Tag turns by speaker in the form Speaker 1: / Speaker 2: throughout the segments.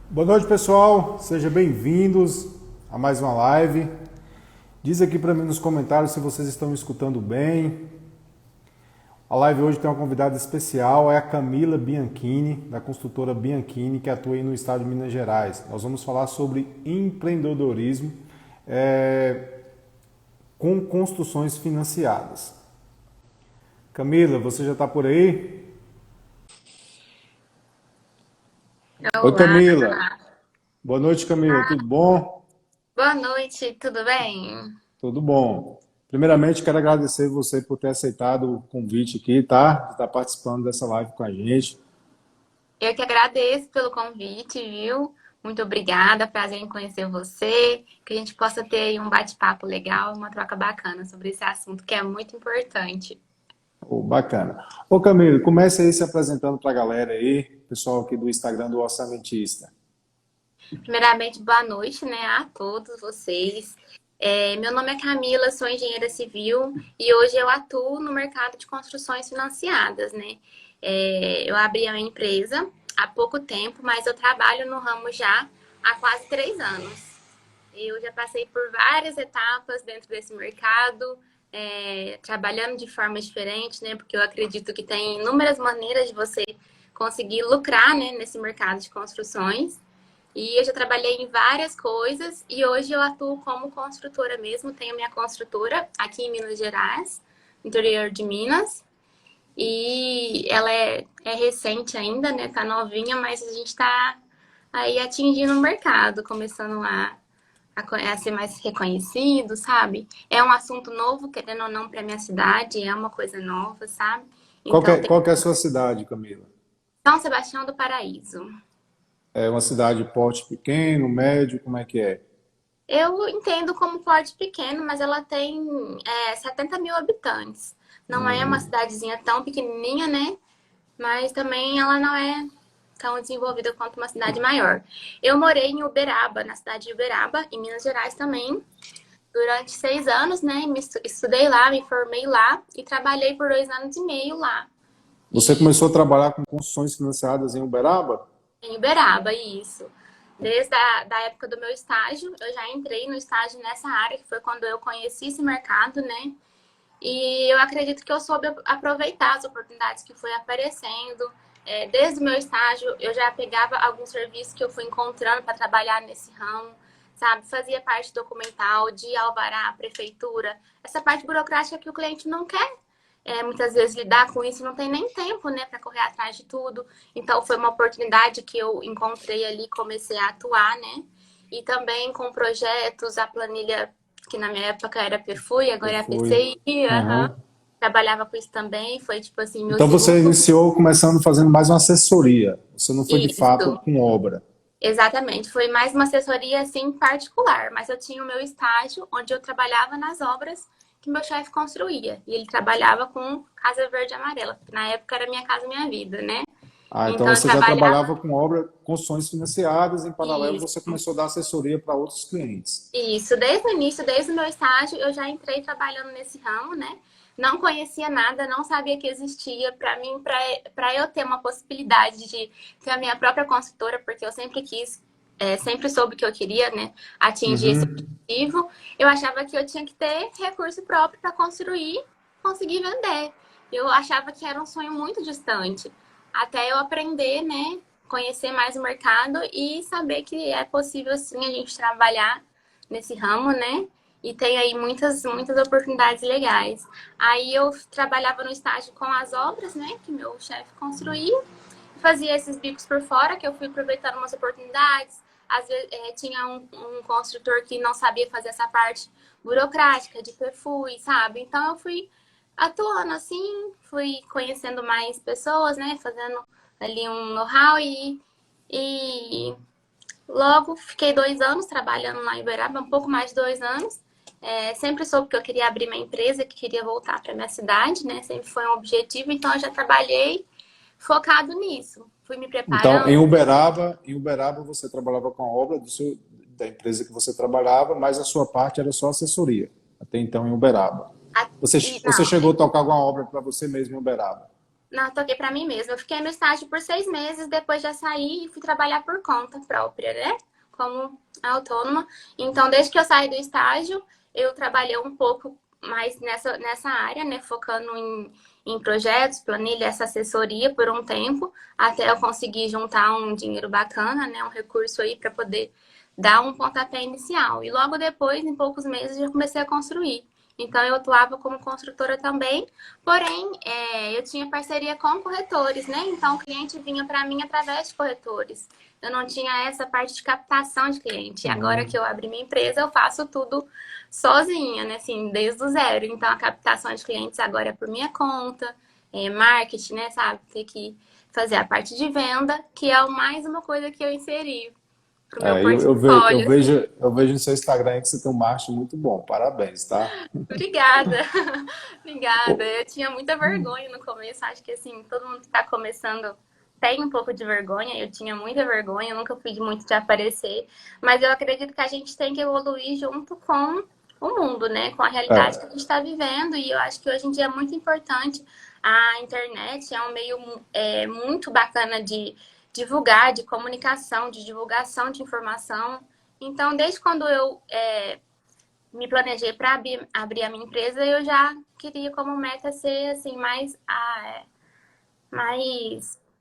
Speaker 1: Boa noite, pessoal. Sejam bem-vindos a mais uma live. Diz aqui para mim nos comentários se vocês estão me escutando bem. A live hoje tem uma convidada especial, é a Camila Bianchini, da construtora Bianchini, que atua aí no estado de Minas Gerais. Nós vamos falar sobre empreendedorismo com construções financiadas. Camila, você já está por aí? Oi,
Speaker 2: Olá,
Speaker 1: Camila. Boa noite, Camila. Tudo bom?
Speaker 2: boa noite, tudo bem?
Speaker 1: Tudo bom. Primeiramente, quero agradecer você por ter aceitado o convite aqui, tá? De estar participando dessa live com a gente.
Speaker 2: Eu que agradeço pelo convite, viu? Muito obrigada, prazer em conhecer você, que a gente possa ter aí um bate-papo legal, uma troca bacana sobre esse assunto que é muito importante.
Speaker 1: Oh, bacana. Ô, Camilo, comece aí se apresentando para a galera aí, pessoal aqui do Instagram do Orçamentista.
Speaker 2: Primeiramente, boa noite, né, a todos vocês. Meu nome é Camila, sou engenheira civil e hoje eu atuo no mercado de construções financiadas, né? Eu abri a minha empresa há pouco tempo, mas eu trabalho no ramo já há quase 3 anos. Eu já passei por várias etapas dentro desse mercado, trabalhando de forma diferente, né? Porque eu acredito que tem inúmeras maneiras de você conseguir lucrar, né, nesse mercado de construções. E eu já trabalhei em várias coisas e hoje eu atuo como construtora mesmo. Tenho minha construtora aqui em Minas Gerais, interior de Minas. E ela é recente ainda, né? Tá novinha, mas a gente tá aí atingindo o mercado, começando a ser mais reconhecido, sabe? É um assunto novo, querendo ou não, para minha cidade, é uma coisa nova, sabe? Então, tem
Speaker 1: Qual que é a sua cidade, Camila?
Speaker 2: São Sebastião do Paraíso.
Speaker 1: É uma cidade de porte pequeno, médio, como é que é?
Speaker 2: Eu entendo como porte pequeno, mas ela tem 70 mil habitantes. Não é uma cidadezinha tão pequenininha, né? Mas também ela não é tão desenvolvida quanto uma cidade maior. Eu morei em Uberaba, na cidade de Uberaba, em Minas Gerais também, durante 6 anos, né? Estudei lá, me formei lá e trabalhei por 2 anos e meio lá.
Speaker 1: Você
Speaker 2: E
Speaker 1: começou a trabalhar com construções financiadas em Uberaba?
Speaker 2: Em Uberaba, isso. Desde a da época do meu estágio, eu já entrei no estágio nessa área, que foi quando eu conheci esse mercado, né? E eu acredito que eu soube aproveitar as oportunidades que foi aparecendo. Desde o meu estágio, eu já pegava alguns serviços que eu fui encontrando para trabalhar nesse ramo, sabe? Fazia parte documental, de alvará, prefeitura, essa parte burocrática que o cliente não quer. Muitas vezes lidar com isso não tem nem tempo, né, para correr atrás de tudo. Então foi uma oportunidade que eu encontrei ali, comecei a atuar, né? E também com projetos, a planilha que na minha época era PFUI,
Speaker 1: Eu
Speaker 2: agora é a
Speaker 1: fui.
Speaker 2: PCI, aham.
Speaker 1: Aham.
Speaker 2: Trabalhava com isso também, foi tipo assim, meu
Speaker 1: Então você
Speaker 2: segundo.
Speaker 1: iniciou começando fazendo mais uma assessoria. Você não foi de fato
Speaker 2: Isso,
Speaker 1: com obra.
Speaker 2: exatamente. Foi mais uma assessoria assim particular, mas eu tinha o meu estágio onde eu trabalhava nas obras que meu chefe construía. E ele trabalhava com Casa Verde e Amarela. Na época era Minha Casa Minha Vida, né?
Speaker 1: Ah, então
Speaker 2: Então eu
Speaker 1: você já trabalhava
Speaker 2: trabalhava
Speaker 1: com obra, construções financiadas, em paralelo
Speaker 2: isso.
Speaker 1: você começou a dar assessoria para outros clientes.
Speaker 2: Isso, desde o início, desde o meu estágio, eu já entrei trabalhando nesse ramo, né? Não conhecia nada, não sabia que existia. Para mim, para eu ter uma possibilidade de ter a minha própria consultora, porque eu sempre quis, sempre soube que eu queria, né, atingir esse
Speaker 1: Uhum.
Speaker 2: objetivo, eu achava que eu tinha que ter recurso próprio para construir, conseguir vender. Eu achava que era um sonho muito distante, até eu aprender, né, conhecer mais o mercado e saber que é possível sim a gente trabalhar nesse ramo, né? E tem aí muitas oportunidades legais. Aí eu trabalhava no estágio com as obras, né? Que meu chefe construía. Fazia esses bicos por fora, que eu fui aproveitando umas oportunidades. Às vezes tinha um construtor que não sabia fazer essa parte burocrática de perfil, sabe? Então eu fui atuando assim, fui conhecendo mais pessoas, né? Fazendo ali um know-how e logo, fiquei 2 anos trabalhando lá em Uberaba, um pouco mais de 2 anos. Sempre soube que eu queria abrir minha empresa, que queria voltar para minha cidade, né? Sempre foi um objetivo, então eu já trabalhei focado nisso. Fui me
Speaker 1: Então,
Speaker 2: preparando.
Speaker 1: Em Uberaba você trabalhava com a obra da empresa que você trabalhava, mas a sua parte era só assessoria. Até então em Uberaba.
Speaker 2: A,
Speaker 1: Você
Speaker 2: não,
Speaker 1: chegou a tocar alguma obra para você mesmo em Uberaba?
Speaker 2: Não, toquei para mim mesma. Eu fiquei no estágio por 6 meses, depois já saí e fui trabalhar por conta própria, né? Como autônoma. Então, desde que eu saí do estágio, eu trabalhei um pouco mais nessa área, né? Focando em projetos, planilha, essa assessoria por um tempo, até eu conseguir juntar um dinheiro bacana, né? Um recurso aí para poder dar um pontapé inicial. E logo depois, em poucos meses, eu comecei a construir. Então, eu atuava como construtora também, porém, eu tinha parceria com corretores, né? Então, o cliente vinha para mim através de corretores. Eu não tinha essa parte de captação de cliente. Agora que eu abri minha empresa, eu faço tudo sozinha, né? Assim, desde o zero. Então, a captação de clientes agora é por minha conta, marketing, né? Sabe? Ter que fazer a parte de venda, que é mais uma coisa que eu inseri pro meu
Speaker 1: Eu
Speaker 2: portfólio, assim.
Speaker 1: vejo, eu vejo no seu Instagram aí que você tem um marketing muito bom. Parabéns, tá?
Speaker 2: Obrigada, obrigada.
Speaker 1: Ô,
Speaker 2: Eu tinha muita vergonha no começo, acho que assim, todo mundo que tá começando tem um pouco de vergonha, eu tinha muita vergonha, eu nunca fui muito de aparecer, mas eu acredito que a gente tem que evoluir junto com o mundo, né? Com a realidade que a
Speaker 1: é,
Speaker 2: gente está vivendo, e eu acho que hoje em dia é muito importante. A internet é um meio muito bacana de divulgar, de comunicação, de divulgação de informação. Então, desde quando eu me planejei para abrir a minha empresa, eu já queria como meta ser assim mais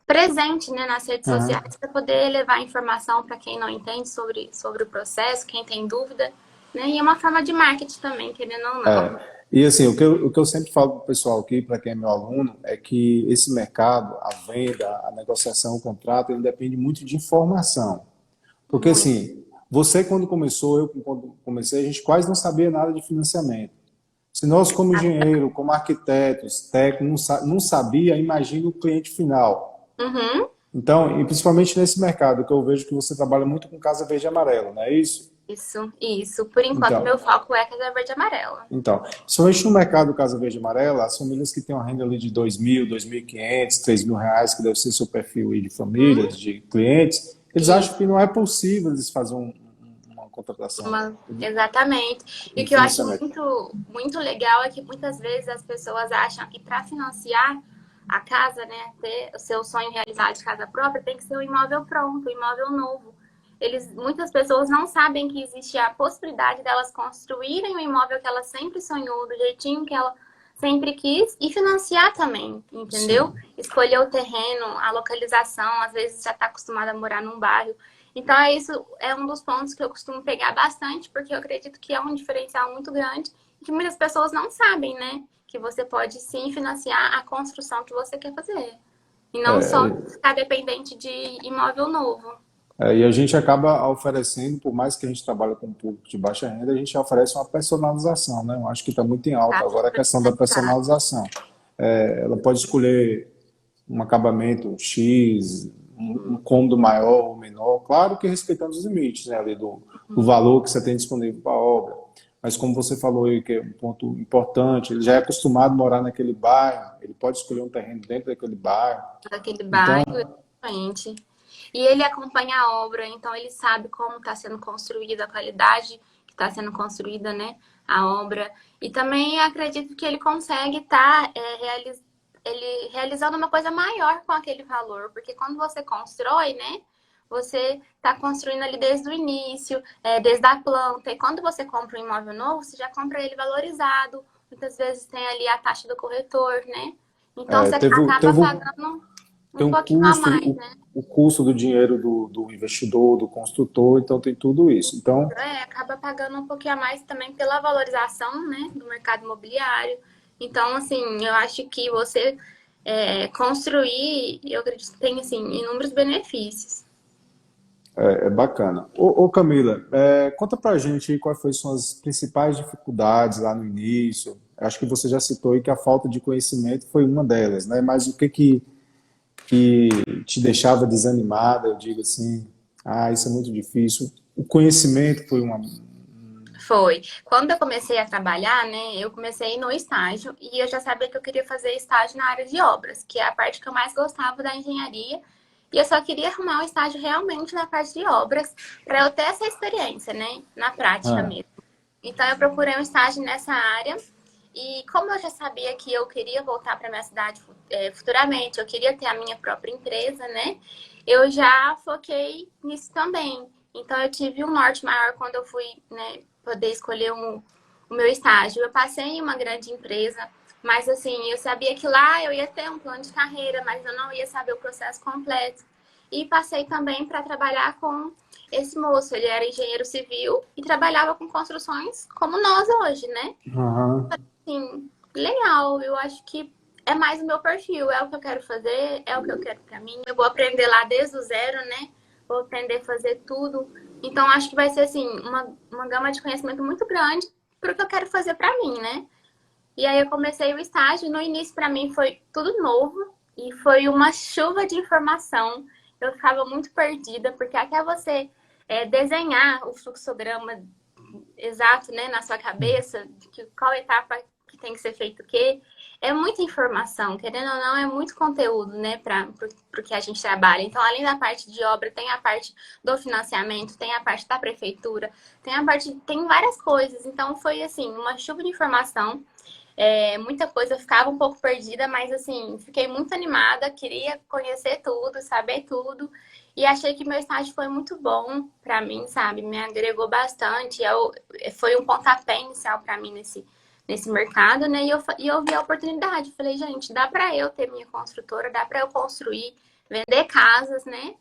Speaker 2: presente, né, nas redes
Speaker 1: aham.
Speaker 2: sociais para poder levar informação para quem não entende sobre o processo, quem tem dúvida, né? E é uma forma de marketing também, querendo ou não.
Speaker 1: E assim, o que eu sempre falo para o pessoal aqui, para quem é meu aluno, é que esse mercado, a venda, a negociação, o contrato, ele depende muito de informação. Porque
Speaker 2: Muito.
Speaker 1: assim, você quando começou, eu quando comecei, a gente quase não sabia nada de financiamento. Se nós, como engenheiro, como arquitetos, técnicos, não sabia, imagina o cliente final.
Speaker 2: Uhum.
Speaker 1: Então, e principalmente nesse mercado, que eu vejo que você trabalha muito com casa verde e amarelo, não é isso?
Speaker 2: Isso. Por enquanto, meu
Speaker 1: Então,
Speaker 2: foco é Casa Verde e Amarela.
Speaker 1: principalmente no mercado Casa Verde e Amarela, as famílias que têm uma renda ali de 2.000, 2.500, R$ 3.000, que deve ser seu perfil aí de famílias, de clientes, eles acham
Speaker 2: Isso.
Speaker 1: que não é possível eles fazerem uma contratação,
Speaker 2: Exatamente. E
Speaker 1: um
Speaker 2: o que eu acho
Speaker 1: financiamento.
Speaker 2: muito legal é que muitas vezes as pessoas acham que para financiar a casa, né, ter o seu sonho realizado de casa própria, tem que ser um imóvel pronto, um imóvel novo. Muitas pessoas não sabem que existe a possibilidade delas construírem o imóvel que ela sempre sonhou, do jeitinho que ela sempre quis, e financiar também, entendeu?
Speaker 1: Sim.
Speaker 2: Escolher o terreno, a localização, às vezes já está acostumada a morar num bairro. Então, isso é um dos pontos que eu costumo pegar bastante, porque eu acredito que é um diferencial muito grande e que muitas pessoas não sabem, né? Que você pode sim financiar a construção que você quer fazer. E não só ficar dependente de imóvel novo.
Speaker 1: E a gente acaba oferecendo, por mais que a gente trabalhe com um público de baixa renda, a gente oferece uma personalização, né? Eu acho que está muito em alta
Speaker 2: Tá?
Speaker 1: agora a questão da personalização. Ela pode escolher um acabamento X, um cômodo maior ou menor, claro que respeitando os limites, né, ali do valor que você tem disponível para a obra. Mas como você falou aí, que é um ponto importante, ele já é acostumado a morar naquele bairro, ele pode escolher um terreno dentro daquele bairro.
Speaker 2: Daquele
Speaker 1: Então,
Speaker 2: bairro, exatamente. E ele acompanha a obra, então ele sabe como está sendo construída, a qualidade que está sendo construída, né? A obra. E também acredito que ele consegue estar ele realizando uma coisa maior com aquele valor, porque quando você constrói, né? Você está construindo ali desde o início, desde a planta. E quando você compra um imóvel novo, você já compra ele valorizado. Muitas vezes tem ali a taxa do corretor, né? Então você acaba pagando
Speaker 1: tem
Speaker 2: um
Speaker 1: um
Speaker 2: pouquinho a
Speaker 1: custo,
Speaker 2: mais, né?
Speaker 1: o custo do dinheiro do investidor, do construtor, então tem tudo isso. Então,
Speaker 2: Acaba pagando um pouquinho a mais também pela valorização, né, do mercado imobiliário. Então, assim, eu acho que você construir, eu acredito que tem, assim, inúmeros benefícios.
Speaker 1: é bacana. Ô Camila, conta pra gente aí quais foram suas principais dificuldades lá no início. Acho que você já citou aí que a falta de conhecimento foi uma delas, né? Mas o que te deixava desanimada, eu digo assim, isso é muito difícil. O conhecimento foi uma.
Speaker 2: Foi. Quando eu comecei a trabalhar, né, eu comecei no estágio e eu já sabia que eu queria fazer estágio na área de obras, que é a parte que eu mais gostava da engenharia. E eu só queria arrumar um estágio realmente na parte de obras, para eu ter essa experiência, né, na prática
Speaker 1: Ah,
Speaker 2: mesmo. Então eu procurei um estágio nessa área e como eu já sabia que eu queria voltar para minha cidade futuramente eu queria ter a minha própria empresa, né? Eu já foquei nisso também. Então eu tive um norte maior quando eu fui, né, poder escolher o meu estágio. Eu passei em uma grande empresa, mas assim, eu sabia que lá eu ia ter um plano de carreira, mas eu não ia saber o processo completo. E passei também para trabalhar com esse moço. Ele era engenheiro civil e trabalhava com construções como nós hoje, né?
Speaker 1: Aham.
Speaker 2: Sim, legal. Eu acho que é mais o meu perfil, é o que eu quero fazer, é o que eu quero para mim. Eu vou aprender lá desde o zero, né? Vou aprender a fazer tudo. Então, acho que vai ser, assim, uma gama de conhecimento muito grande para o que eu quero fazer para mim, né? E aí eu comecei o estágio. No início, para mim, foi tudo novo e foi uma chuva de informação. Eu ficava muito perdida, porque até você desenhar o fluxograma exato, né, na sua cabeça, de que qual etapa que tem que ser feito o quê, é muita informação, querendo ou não, é muito conteúdo, né, para o que a gente trabalha. Então, além da parte de obra, tem a parte do financiamento, tem a parte da prefeitura, tem várias coisas. Então, foi assim, uma chuva de informação. Muita coisa, eu ficava um pouco perdida, mas assim, fiquei muito animada, queria conhecer tudo, saber tudo. E achei que meu estágio foi muito bom para mim, sabe? Me agregou bastante. Foi um pontapé inicial para mim nesse mercado, né? E eu vi a oportunidade. Falei, gente, dá para eu ter minha construtora, dá para eu construir, vender casas, né?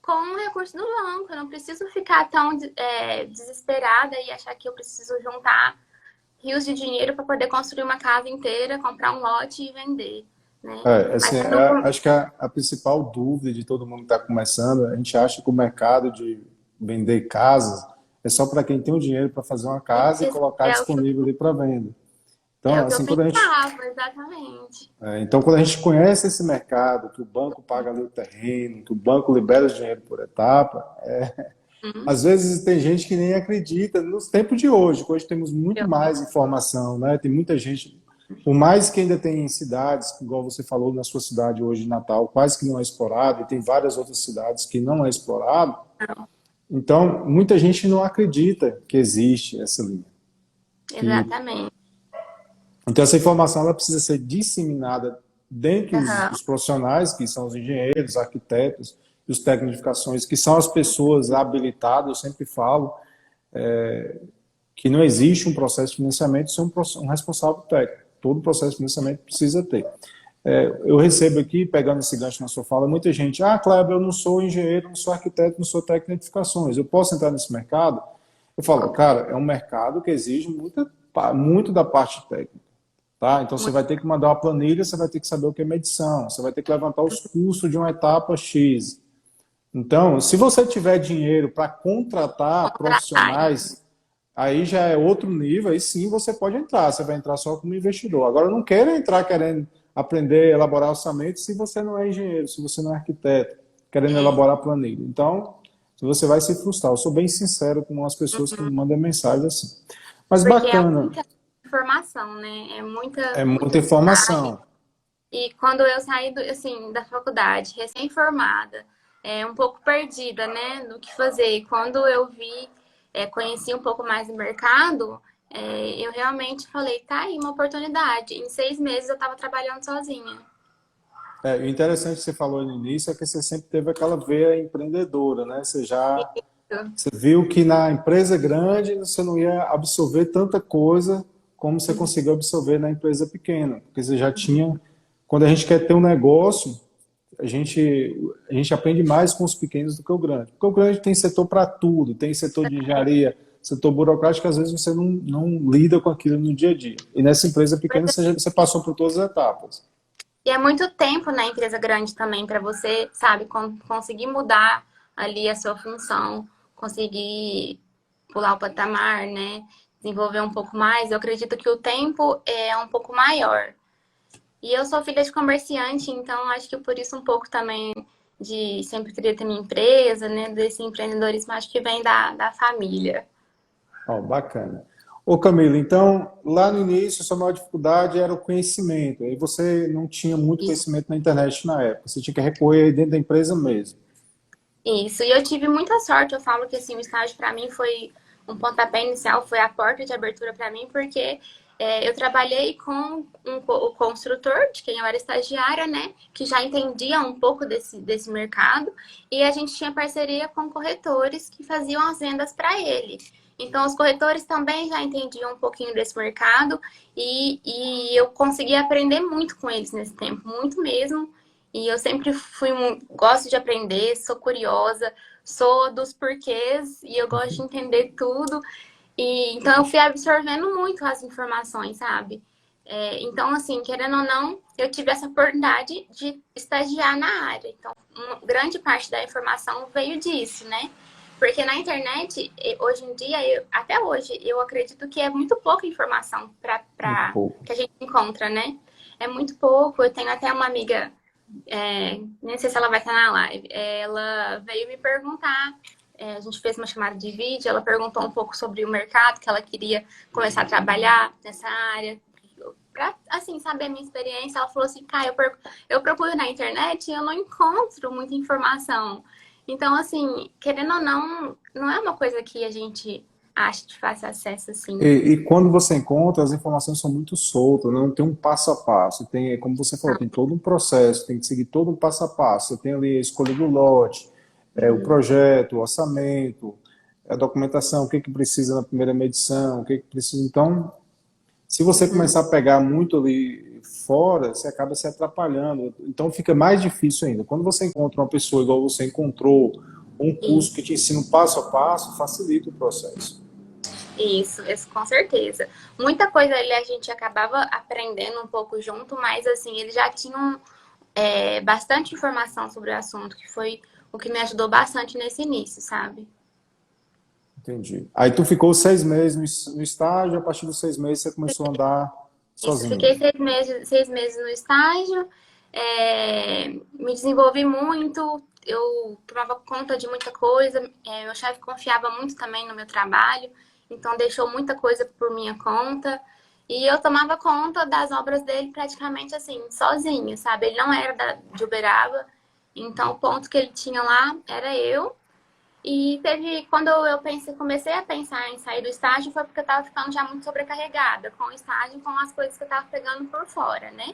Speaker 2: Com o recurso do banco. Eu não preciso ficar tão desesperada e achar que eu preciso juntar rios de dinheiro para poder construir uma casa inteira, comprar um lote e vender, né?
Speaker 1: Assim,
Speaker 2: Mas no
Speaker 1: acho que a principal dúvida de todo mundo que está começando, a gente acha que o mercado de vender casas é só para quem tem o dinheiro para fazer uma casa e
Speaker 2: começo
Speaker 1: colocar disponível ali para venda.
Speaker 2: é
Speaker 1: Então,
Speaker 2: o que eu
Speaker 1: assim,
Speaker 2: pensava, exatamente.
Speaker 1: quando a gente conhece esse mercado, que o banco paga ali o terreno, que o banco libera o dinheiro por etapa,
Speaker 2: Hum,
Speaker 1: às vezes tem gente que nem acredita nos tempos de hoje, que hoje temos muito
Speaker 2: eu-
Speaker 1: mais informação, né? Tem muita gente, por mais que ainda tem cidades, igual você falou na sua cidade hoje, Natal, quase que não é explorado, e tem várias outras cidades que não é explorado. Então, muita gente não acredita que existe essa linha. Que,
Speaker 2: Exatamente.
Speaker 1: então, essa informação ela precisa ser disseminada dentre
Speaker 2: Aham.
Speaker 1: os profissionais, que são os engenheiros, arquitetos, e os técnicos de edificações, que são as pessoas habilitadas, eu sempre falo, que não existe um processo de financiamento sem um responsável técnico. Todo processo de financiamento precisa ter. Eu recebo aqui, pegando esse gancho na sua fala, muita gente, Kleber, eu não sou engenheiro, não sou arquiteto, não sou técnico de edificações, eu posso entrar nesse mercado? Eu falo, cara, é um mercado que exige muito da parte técnica. Tá? Então você
Speaker 2: Muito
Speaker 1: vai ter que mandar uma planilha, você vai ter que saber o que é medição, você vai ter que levantar os custos de uma etapa X. Então, se você tiver dinheiro para contratar
Speaker 2: contratar.
Speaker 1: profissionais, aí já é outro nível, aí sim você pode entrar, você vai entrar só como investidor. Agora, não queira entrar querendo aprender a elaborar orçamento se você não é engenheiro, se você não é arquiteto, querendo
Speaker 2: É,
Speaker 1: elaborar planilha. Então, você vai se frustrar. Eu sou bem sincero com as pessoas que me mandam mensagem assim. Mas
Speaker 2: porque é
Speaker 1: bacana,
Speaker 2: muita informação, né? É
Speaker 1: é
Speaker 2: muita
Speaker 1: muita
Speaker 2: detalhe.
Speaker 1: informação.
Speaker 2: E quando eu saí assim, da faculdade, recém-formada, um pouco perdida, né, no que fazer. E quando eu conheci um pouco mais do mercado, eu realmente falei, tá aí uma oportunidade. Em 6 meses eu estava trabalhando sozinha.
Speaker 1: O interessante que você falou no início é que você sempre teve aquela veia empreendedora, né? Você viu que na empresa grande você não ia absorver tanta coisa como você conseguiu absorver na empresa pequena, porque você já tinha. Quando a gente quer ter um negócio, a gente aprende mais com os pequenos do que o grande. Porque o grande tem setor para tudo, tem setor de engenharia, setor burocrático, às vezes você não lida com aquilo no dia a dia. E nessa empresa pequena você passou por todas as etapas.
Speaker 2: E é muito tempo na empresa grande também para você, sabe, conseguir mudar ali a sua função, conseguir pular o patamar, né? Desenvolver um pouco mais. Eu acredito que o tempo é um pouco maior. E eu sou filha de comerciante, então acho que por isso um pouco também de sempre querer ter minha empresa, né? Desse empreendedorismo, acho que vem da família.
Speaker 1: Ó, bacana. Ô Camila, então, lá no início, a sua maior dificuldade era o conhecimento. Aí você não tinha muito
Speaker 2: Isso.
Speaker 1: conhecimento na internet na época. Você tinha que recorrer aí dentro da empresa mesmo.
Speaker 2: Isso. E eu tive muita sorte. Eu falo que assim, o estágio para mim foi um pontapé inicial, foi a porta de abertura para mim, porque eu trabalhei com o construtor, de quem eu era estagiária, né? Que já entendia um pouco desse mercado. E a gente tinha parceria com corretores que faziam as vendas para ele. Então, os corretores também já entendiam um pouquinho desse mercado. E eu consegui aprender muito com eles nesse tempo, muito mesmo. E eu sempre gosto de aprender, sou curiosa, sou dos porquês e eu gosto de entender tudo. E, então, eu fui absorvendo muito as informações, sabe? Então, assim, querendo ou não, eu tive essa oportunidade de estagiar na área. Então, uma grande parte da informação veio disso, né? Porque na internet, hoje em dia, até hoje, eu acredito que é muito pouca informação
Speaker 1: Muito pouco.
Speaker 2: que a gente encontra, né? É muito pouco. Eu tenho até uma amiga, nem sei se ela vai estar na live, ela veio me perguntar. A gente fez uma chamada de vídeo, ela perguntou um pouco sobre o mercado, que ela queria começar a trabalhar nessa área. Pra, assim, saber a minha experiência, ela falou assim, cara, eu procuro na internet e eu não encontro muita informação. Então, assim, querendo ou não, não é uma coisa que a gente acha de fácil acesso, assim.
Speaker 1: E quando você encontra, as informações são muito soltas, não tem um passo a passo. Tem, como você falou, tem todo um processo, tem que seguir todo um passo a passo. Você tem ali a escolha do lote, o projeto, o orçamento, a documentação, o que que precisa na primeira medição, o que que precisa. Então, se você começar a pegar muito ali fora, você acaba se atrapalhando. Então, fica mais difícil ainda. Quando você encontra uma pessoa igual você encontrou, um curso que te ensina um passo a passo, facilita o processo.
Speaker 2: Isso com certeza. Muita coisa ali a gente acabava aprendendo um pouco junto, mas assim, eles já tinham bastante informação sobre o assunto, que foi o que me ajudou bastante nesse início, sabe?
Speaker 1: Entendi. Aí tu ficou 6 meses no estágio, a partir dos 6 meses você começou a andar
Speaker 2: Isso,
Speaker 1: sozinha.
Speaker 2: fiquei 6 meses no estágio, me desenvolvi muito, eu tomava conta de muita coisa, meu chefe confiava muito também no meu trabalho, então deixou muita coisa por minha conta. E eu tomava conta das obras dele praticamente assim, sozinha, sabe? Ele não era de Uberaba, então o ponto que ele tinha lá era eu. E teve, quando eu comecei a pensar em sair do estágio, foi porque eu estava ficando já muito sobrecarregada com o estágio, com as coisas que eu estava pegando por fora, né?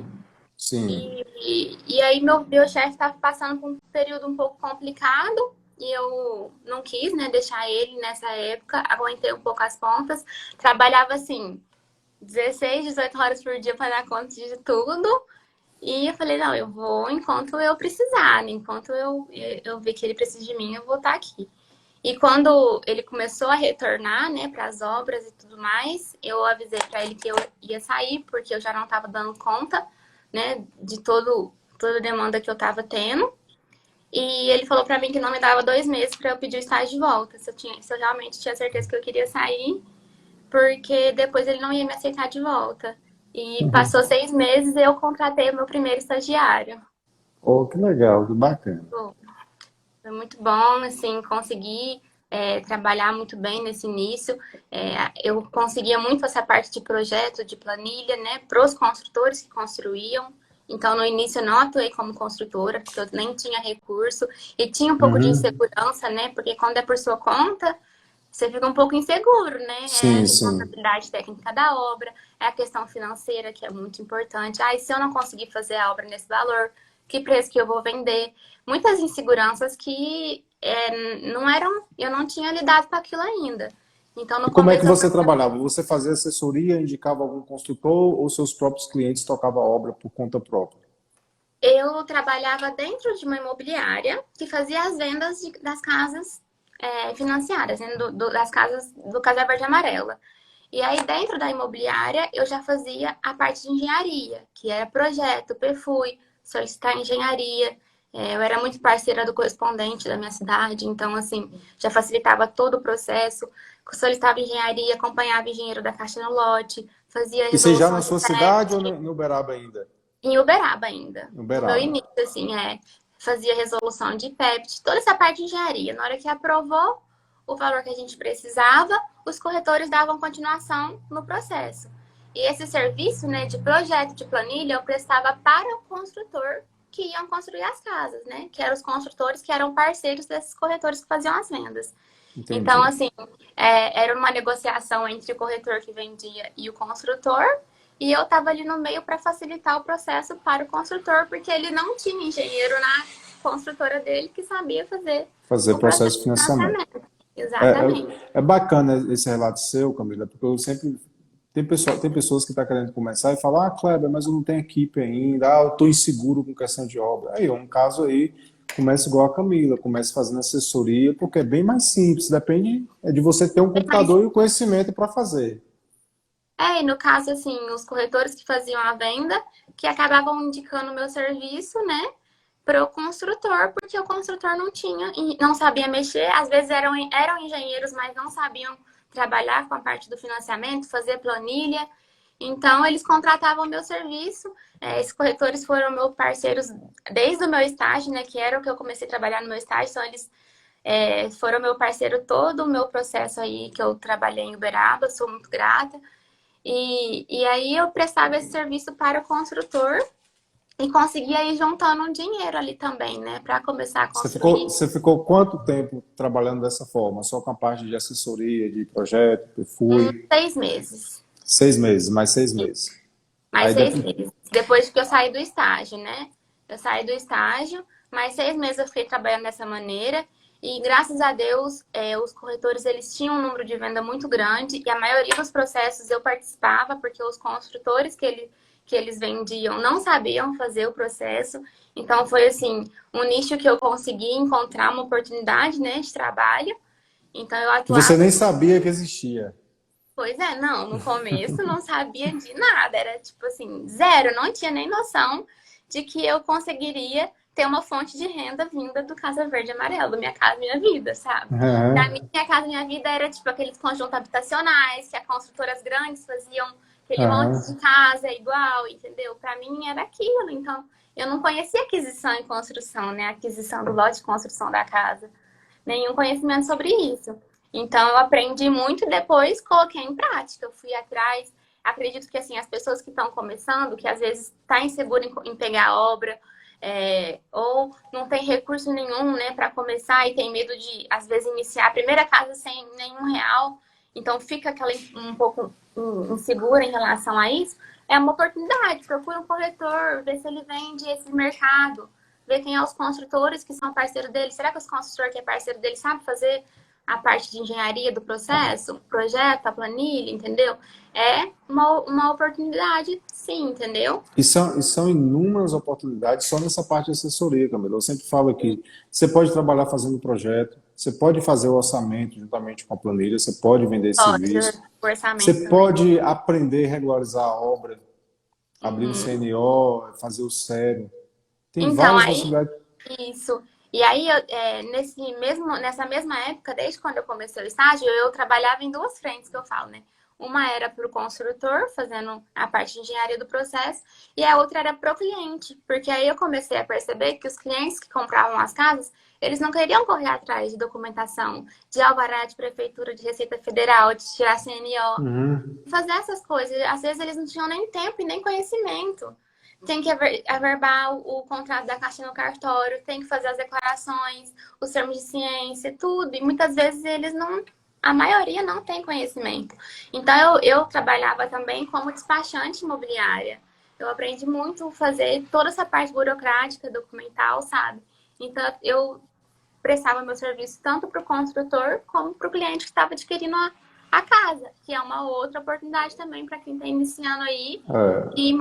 Speaker 1: Sim,
Speaker 2: E aí meu chefe estava passando por um período um pouco complicado e eu não quis, né, deixar ele nessa época, aguentei um pouco as pontas, trabalhava assim, 16, 18 horas por dia para dar conta de tudo. E eu falei, não, eu vou enquanto eu precisar, né? Enquanto eu ver que ele precisa de mim, eu vou estar aqui. E quando ele começou a retornar, né, para as obras e tudo mais, eu avisei para ele que eu ia sair, porque eu já não estava dando conta, né, de toda a demanda que eu estava tendo. E ele falou para mim que não me dava 2 meses para eu pedir o estágio de volta, se eu realmente tinha certeza que eu queria sair, porque depois ele não ia me aceitar de volta. E passou 6 meses e eu contratei o meu primeiro estagiário.
Speaker 1: oh, que legal, que bacana.
Speaker 2: Foi muito bom, assim, consegui trabalhar muito bem nesse início. Eu conseguia muito essa parte de projeto, de planilha, né, para os construtores que construíam. Então, no início, eu não atuei como construtora, porque eu nem tinha recurso. E tinha um pouco de
Speaker 1: Uhum.
Speaker 2: insegurança, né, porque quando é por sua conta, você fica um pouco inseguro, né? É a
Speaker 1: Sim, sim.
Speaker 2: responsabilidade técnica da obra, é a questão financeira, que é muito importante. Ah, e se eu não conseguir fazer a obra nesse valor, que preço que eu vou vender? Muitas inseguranças que não eram, eu não tinha lidado com aquilo ainda. Então,
Speaker 1: E
Speaker 2: no
Speaker 1: como é que
Speaker 2: começo,
Speaker 1: você trabalhava? Você fazia assessoria, indicava algum construtor ou seus próprios clientes tocavam a obra por conta própria?
Speaker 2: eu trabalhava dentro de uma imobiliária que fazia as vendas das casas financiadas, né? Das casas do Casa Verde e Amarela. E aí, dentro da imobiliária, eu já fazia a parte de engenharia, que era projeto, perfui, solicitar engenharia. Eu era muito parceira do correspondente da minha cidade, então, assim, já facilitava todo o processo. Solicitava engenharia, acompanhava o engenheiro da Caixa no lote, fazia
Speaker 1: Isso aí já
Speaker 2: resolução
Speaker 1: na
Speaker 2: de
Speaker 1: sua cidade ou
Speaker 2: PET,
Speaker 1: no Uberaba ainda?
Speaker 2: em Uberaba ainda.
Speaker 1: No
Speaker 2: No meu
Speaker 1: Uberaba.
Speaker 2: início, assim, fazia resolução de PEPT, toda essa parte de engenharia. Na hora que aprovou o valor que a gente precisava, os corretores davam continuação no processo. E esse serviço, né, de projeto de planilha, eu prestava para o construtor que iam construir as casas, né? Que eram os construtores que eram parceiros desses corretores que faziam as vendas. Então,
Speaker 1: Entendi.
Speaker 2: assim, era uma negociação entre o corretor que vendia e o construtor, e eu estava ali no meio para facilitar o processo para o construtor, porque ele não tinha engenheiro na construtora dele que sabia fazer
Speaker 1: Fazer
Speaker 2: o processo
Speaker 1: processo de
Speaker 2: de
Speaker 1: financiamento.
Speaker 2: financiamento. Exatamente.
Speaker 1: É bacana esse relato seu, Camila, porque eu sempre. Tem pessoas que estão querendo começar e falar, ah, Kleber, mas eu não tenho equipe ainda, ah, eu estou inseguro com questão de obra. Aí, um caso aí, começa igual a Camila, começa fazendo assessoria, porque é bem mais simples, depende de você ter um
Speaker 2: Mas,
Speaker 1: computador e o conhecimento para fazer.
Speaker 2: e no caso, assim, os corretores que faziam a venda, que acabavam indicando o meu serviço, né, para o construtor, porque o construtor não tinha, não sabia mexer, às vezes eram engenheiros, mas não sabiam trabalhar com a parte do financiamento, fazer planilha. Então, eles contratavam o meu serviço. Esses corretores foram meus parceiros desde o meu estágio, né, que era o que eu comecei a trabalhar no meu estágio, então eles foram meu parceiro todo o meu processo aí que eu trabalhei em Uberaba, sou muito grata. E aí eu prestava esse serviço para o construtor e conseguia ir juntando um dinheiro ali também, né, para começar a construir.
Speaker 1: Você ficou quanto tempo trabalhando dessa forma? Só com a parte de assessoria, de projeto, que fui?
Speaker 2: 6 meses.
Speaker 1: 6 meses, mais 6 meses.
Speaker 2: Mais
Speaker 1: Aí
Speaker 2: seis
Speaker 1: depois,
Speaker 2: meses. Depois que eu saí do estágio, né? Eu saí do estágio, mais 6 meses eu fiquei trabalhando dessa maneira. E graças a Deus, os corretores eles tinham um número de venda muito grande e a maioria dos processos eu participava porque os construtores que eles vendiam não sabiam fazer o processo. Então foi assim, um nicho que eu consegui encontrar uma oportunidade, né, de trabalho. Então eu
Speaker 1: que você
Speaker 2: atuava.
Speaker 1: nem sabia que existia.
Speaker 2: Pois é, não, no começo não sabia de nada, era tipo assim, zero, não tinha nem noção de que eu conseguiria ter uma fonte de renda vinda do Casa Verde e Amarelo, Minha Casa Minha Vida, sabe? Pra mim,
Speaker 1: Aham,
Speaker 2: Minha Casa Minha Vida era tipo aqueles conjuntos habitacionais que as construtoras grandes faziam aquele monte de
Speaker 1: aham.
Speaker 2: casa igual, entendeu? Pra mim era aquilo, então eu não conhecia aquisição e construção, né? Aquisição do lote de construção da casa nenhum conhecimento sobre isso. Então, eu aprendi muito e depois coloquei em prática. Eu fui atrás. Acredito que, assim, as pessoas que estão começando, que às vezes está insegura em pegar a obra, ou não tem recurso nenhum, né, para começar e tem medo de, às vezes, iniciar a primeira casa sem nenhum real, então fica aquela um pouco insegura em relação a isso, é uma oportunidade. Procura um corretor, vê se ele vende esse mercado, ver quem é os construtores que são parceiro dele. Será que os construtores que é parceiro dele sabe fazer a parte de engenharia do processo, o projeto, a planilha, entendeu? É uma oportunidade, sim, entendeu?
Speaker 1: E são inúmeras oportunidades só nessa parte de assessoria, Camila. Eu sempre falo que você pode trabalhar fazendo projeto, você pode fazer o orçamento juntamente com a planilha, você pode vender
Speaker 2: Pode,
Speaker 1: serviço,
Speaker 2: o orçamento
Speaker 1: você
Speaker 2: também.
Speaker 1: pode aprender a regularizar a obra, abrir um
Speaker 2: Uhum.
Speaker 1: CNO, fazer o sério. Tem
Speaker 2: Então,
Speaker 1: várias
Speaker 2: aí,
Speaker 1: possibilidades.
Speaker 2: isso. E aí, nessa mesma época, desde quando eu comecei o estágio, eu trabalhava em duas frentes que eu falo, né? Uma era para o construtor, fazendo a parte de engenharia do processo, e a outra era para o cliente, porque aí eu comecei a perceber que os clientes que compravam as casas, eles não queriam correr atrás de documentação, de alvará de prefeitura, de Receita Federal, de tirar CNO,
Speaker 1: Uhum.
Speaker 2: fazer essas coisas. Às vezes eles não tinham nem tempo e nem conhecimento. Tem que averbar o contrato da Caixa no cartório, tem que fazer as declarações, os termos de ciência, tudo. E muitas vezes eles não, a maioria não tem conhecimento. Então eu trabalhava também como despachante imobiliária. Eu aprendi muito a fazer toda essa parte burocrática, documental, sabe? Então eu prestava meu serviço tanto para o construtor como para o cliente que estava adquirindo a casa, que é uma outra oportunidade também para quem está iniciando aí.
Speaker 1: É.
Speaker 2: E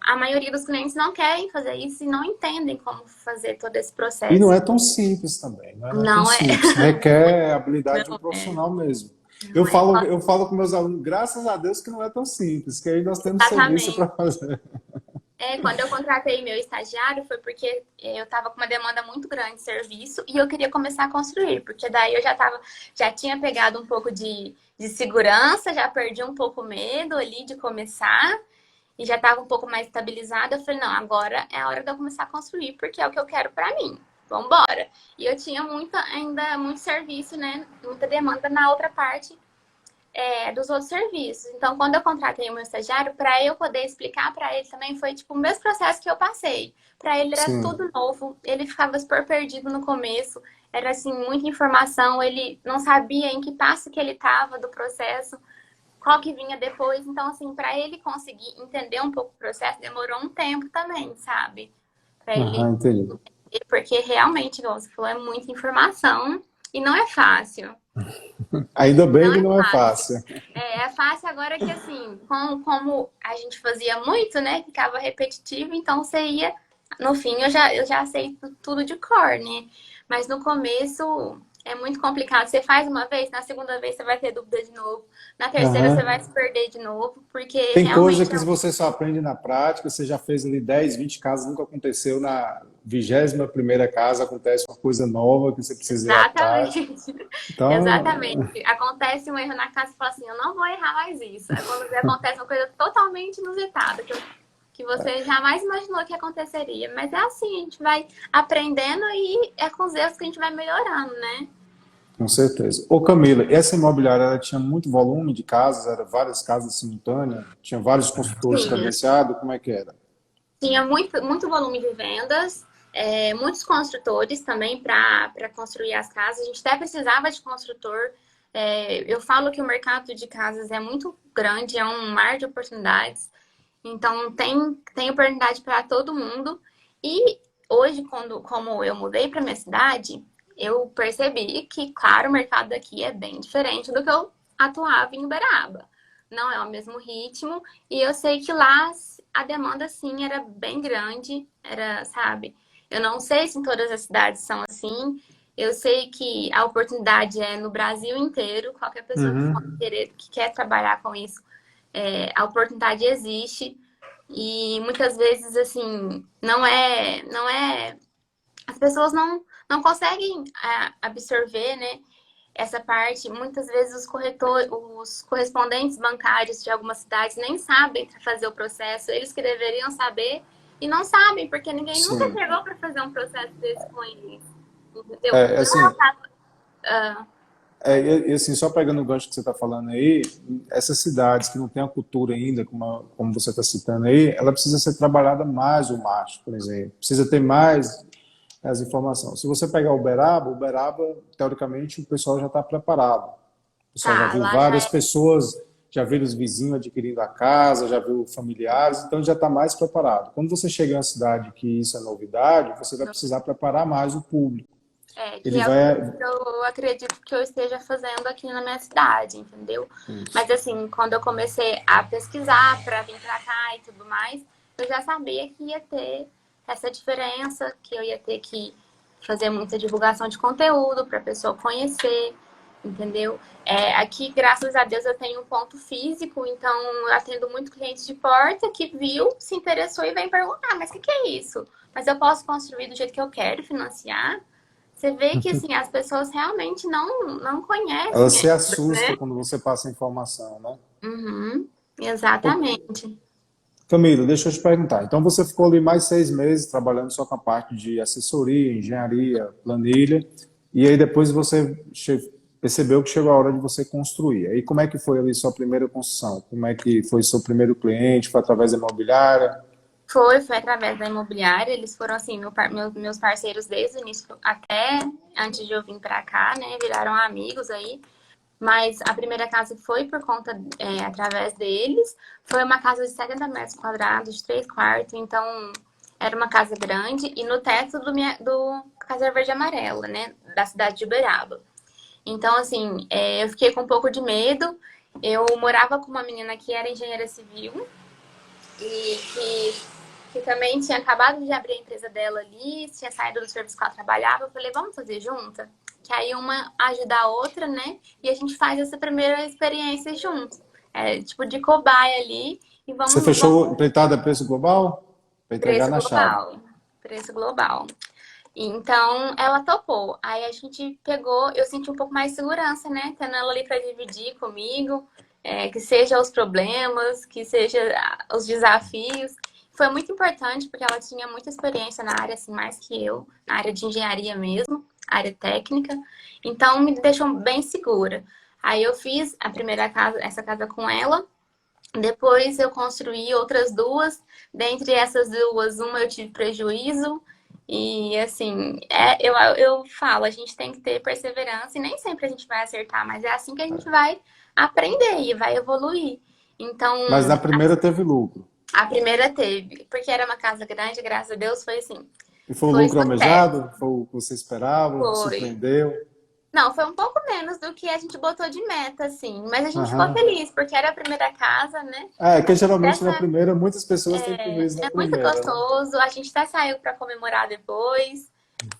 Speaker 2: a maioria dos clientes não querem fazer isso e não entendem como fazer todo esse
Speaker 1: E não
Speaker 2: processo.
Speaker 1: é tão simples também, não é tão
Speaker 2: Não é,
Speaker 1: simples. Requer a habilidade de um
Speaker 2: não é,
Speaker 1: profissional mesmo.
Speaker 2: não é.
Speaker 1: Eu falo com meus alunos, graças a Deus que não é tão simples, que aí nós temos serviço para
Speaker 2: Exatamente.
Speaker 1: fazer.
Speaker 2: Quando eu contratei meu estagiário foi porque eu estava com uma demanda muito grande de serviço e eu queria começar a construir, porque daí eu já tinha pegado um pouco de segurança, já perdi um pouco o medo ali de começar e já estava um pouco mais estabilizada. Eu falei, não, agora é a hora de eu começar a construir, porque é o que eu quero para mim. Vambora. E eu tinha ainda muito serviço, né? Muita demanda na outra parte dos outros serviços. Então, quando eu contratei o meu estagiário, para eu poder explicar para ele também, foi tipo o mesmo processo que eu passei. Para ele era
Speaker 1: Sim.
Speaker 2: tudo novo, ele ficava super perdido no começo, era assim, muita informação, ele não sabia em que passo que ele estava do processo, qual que vinha depois. Então, assim, para ele conseguir entender um pouco o processo, demorou um tempo também, sabe? Para
Speaker 1: Aham,
Speaker 2: ele,
Speaker 1: entendi.
Speaker 2: porque realmente, como você falou, é muita informação e não é fácil.
Speaker 1: Ainda bem
Speaker 2: Não
Speaker 1: que
Speaker 2: é
Speaker 1: não é
Speaker 2: fácil.
Speaker 1: fácil.
Speaker 2: É fácil agora que, assim, como a gente fazia muito, né? Ficava repetitivo, então você ia. No fim, eu já sei tudo de cor, né? Mas no começo é muito complicado. Você faz uma vez, na segunda vez você vai ter dúvida de novo, na terceira você vai
Speaker 1: Aham.
Speaker 2: se perder de novo, porque
Speaker 1: Tem coisa
Speaker 2: realmente
Speaker 1: que você só aprende na prática, você já fez ali 10, 20 casas, nunca aconteceu, na 21ª casa acontece uma coisa nova que você precisa ir atrás.
Speaker 2: exatamente.
Speaker 1: Então,
Speaker 2: Exatamente. Acontece um erro na casa e fala assim, eu não vou errar mais isso. Aí quando acontece uma coisa totalmente inusitada, que você jamais imaginou que aconteceria. Mas é assim, a gente vai aprendendo e é com os erros que a gente vai melhorando, né?
Speaker 1: com certeza. Ô Camila, essa imobiliária ela tinha muito volume de casas, era várias casas simultâneas, tinha vários construtores
Speaker 2: Tinha.
Speaker 1: credenciados, como é que era?
Speaker 2: Tinha muito volume de vendas, muitos construtores também para construir as casas. A gente até precisava de construtor. Eu falo que o mercado de casas é muito grande, é um mar de oportunidades. Então, tem oportunidade para todo mundo. E hoje, como eu mudei para minha cidade, eu percebi que, claro, o mercado daqui é bem diferente do que eu atuava em Uberaba. Não é o mesmo ritmo. E eu sei que lá a demanda, sim, era bem grande. Era, sabe? Eu não sei se em todas as cidades são assim. Eu sei que a oportunidade é no Brasil inteiro. Qualquer pessoa
Speaker 1: Uhum.
Speaker 2: que quer trabalhar com isso, a oportunidade existe. E muitas vezes, assim, não é, as pessoas não conseguem absorver, né, essa parte. Muitas vezes os correspondentes bancários de algumas cidades nem sabem fazer o processo, eles que deveriam saber e não sabem, porque ninguém nunca
Speaker 1: Sim.
Speaker 2: chegou para fazer um processo desse com eles, entendeu? Não é o
Speaker 1: Assim,
Speaker 2: caso. ah,
Speaker 1: e assim, só pegando o gancho que você está falando aí, essas cidades que não têm a cultura ainda, como você está citando aí, ela precisa ser trabalhada mais o macho, por exemplo. Precisa ter mais as informações. Se você pegar Uberaba, teoricamente, o pessoal já está preparado. O pessoal já
Speaker 2: tá,
Speaker 1: viu
Speaker 2: lá já
Speaker 1: várias
Speaker 2: é.
Speaker 1: pessoas, já viu os vizinhos adquirindo a casa, já viu familiares, então já está mais preparado. Quando você chega em uma cidade que isso é novidade, você vai precisar preparar mais o público.
Speaker 2: Que
Speaker 1: Ele
Speaker 2: é o que
Speaker 1: vai.
Speaker 2: eu acredito que eu esteja fazendo aqui na minha cidade, entendeu? Mas assim, quando eu comecei a pesquisar para vir para cá e tudo mais, eu já sabia que ia ter essa diferença, que eu ia ter que fazer muita divulgação de conteúdo para a pessoa conhecer, entendeu? Aqui, graças a Deus, eu tenho um ponto físico, então eu atendo muito cliente de porta que viu, se interessou e vem perguntar, mas o que é isso? Mas eu posso construir do jeito que eu quero, financiar? Você vê que assim, as pessoas realmente não
Speaker 1: Ela
Speaker 2: conhecem
Speaker 1: se
Speaker 2: ainda,
Speaker 1: assusta
Speaker 2: né?
Speaker 1: quando você passa a informação, né?
Speaker 2: Uhum,
Speaker 1: Ô,
Speaker 2: exatamente.
Speaker 1: Camila, deixa eu te perguntar. Então você ficou ali mais 6 meses trabalhando só com a parte de assessoria, engenharia, planilha, e aí depois você percebeu que chegou a hora de você construir. Aí como é que foi ali sua primeira construção? Como é que foi seu primeiro cliente? Foi através da imobiliária?
Speaker 2: Foi através da imobiliária. Eles foram assim, meus parceiros desde o início até antes de eu vir pra cá, né? Viraram amigos aí. Mas a primeira casa foi por conta, através deles. Foi uma casa de 70 metros quadrados, de 3 quartos. Então, era uma casa grande. E no teto do Casa Verde e Amarela, né? Da cidade de Uberaba. Então, assim, eu fiquei com um pouco de medo. Eu morava com uma menina que era engenheira civil e que também tinha acabado de abrir a empresa dela ali, tinha saído do serviço que ela trabalhava. Eu falei, vamos fazer junta? Que aí uma ajuda a outra, né? E a gente faz essa primeira experiência junto. Tipo de cobaia ali e
Speaker 1: Você
Speaker 2: vamos
Speaker 1: fechou empreitada a preço global? Para entregar
Speaker 2: preço
Speaker 1: na chave.
Speaker 2: global. Preço global. Então, ela topou. Aí a gente pegou, eu senti um pouco mais de segurança, né? Tendo ela ali para dividir comigo, que seja os problemas, que seja os desafios. Foi muito importante porque ela tinha muita experiência na área, assim, mais que eu, na área de engenharia mesmo, área técnica. Então, me deixou bem segura. Aí eu fiz a primeira casa, essa casa com ela. Depois eu construí outras duas. Dentre essas duas, uma eu tive prejuízo. E assim, eu falo, a gente tem que ter perseverança e nem sempre a gente vai acertar, mas é assim que a gente vai aprender e vai evoluir. Então,
Speaker 1: Mas na primeira teve lucro.
Speaker 2: a primeira teve, porque era uma casa grande, graças a Deus, foi assim,
Speaker 1: E foi o
Speaker 2: foi
Speaker 1: lucro
Speaker 2: sucesso.
Speaker 1: almejado? Foi o que você esperava?
Speaker 2: Foi.
Speaker 1: Surpreendeu?
Speaker 2: Não, foi um pouco menos do que a gente botou de meta, assim. Mas a gente ficou
Speaker 1: Aham.
Speaker 2: feliz, porque era a primeira casa, né?
Speaker 1: É, que geralmente na
Speaker 2: Essa
Speaker 1: primeira, muitas pessoas têm prejuízo na
Speaker 2: é muito
Speaker 1: primeira, né?
Speaker 2: gostoso. A gente até saiu para comemorar depois.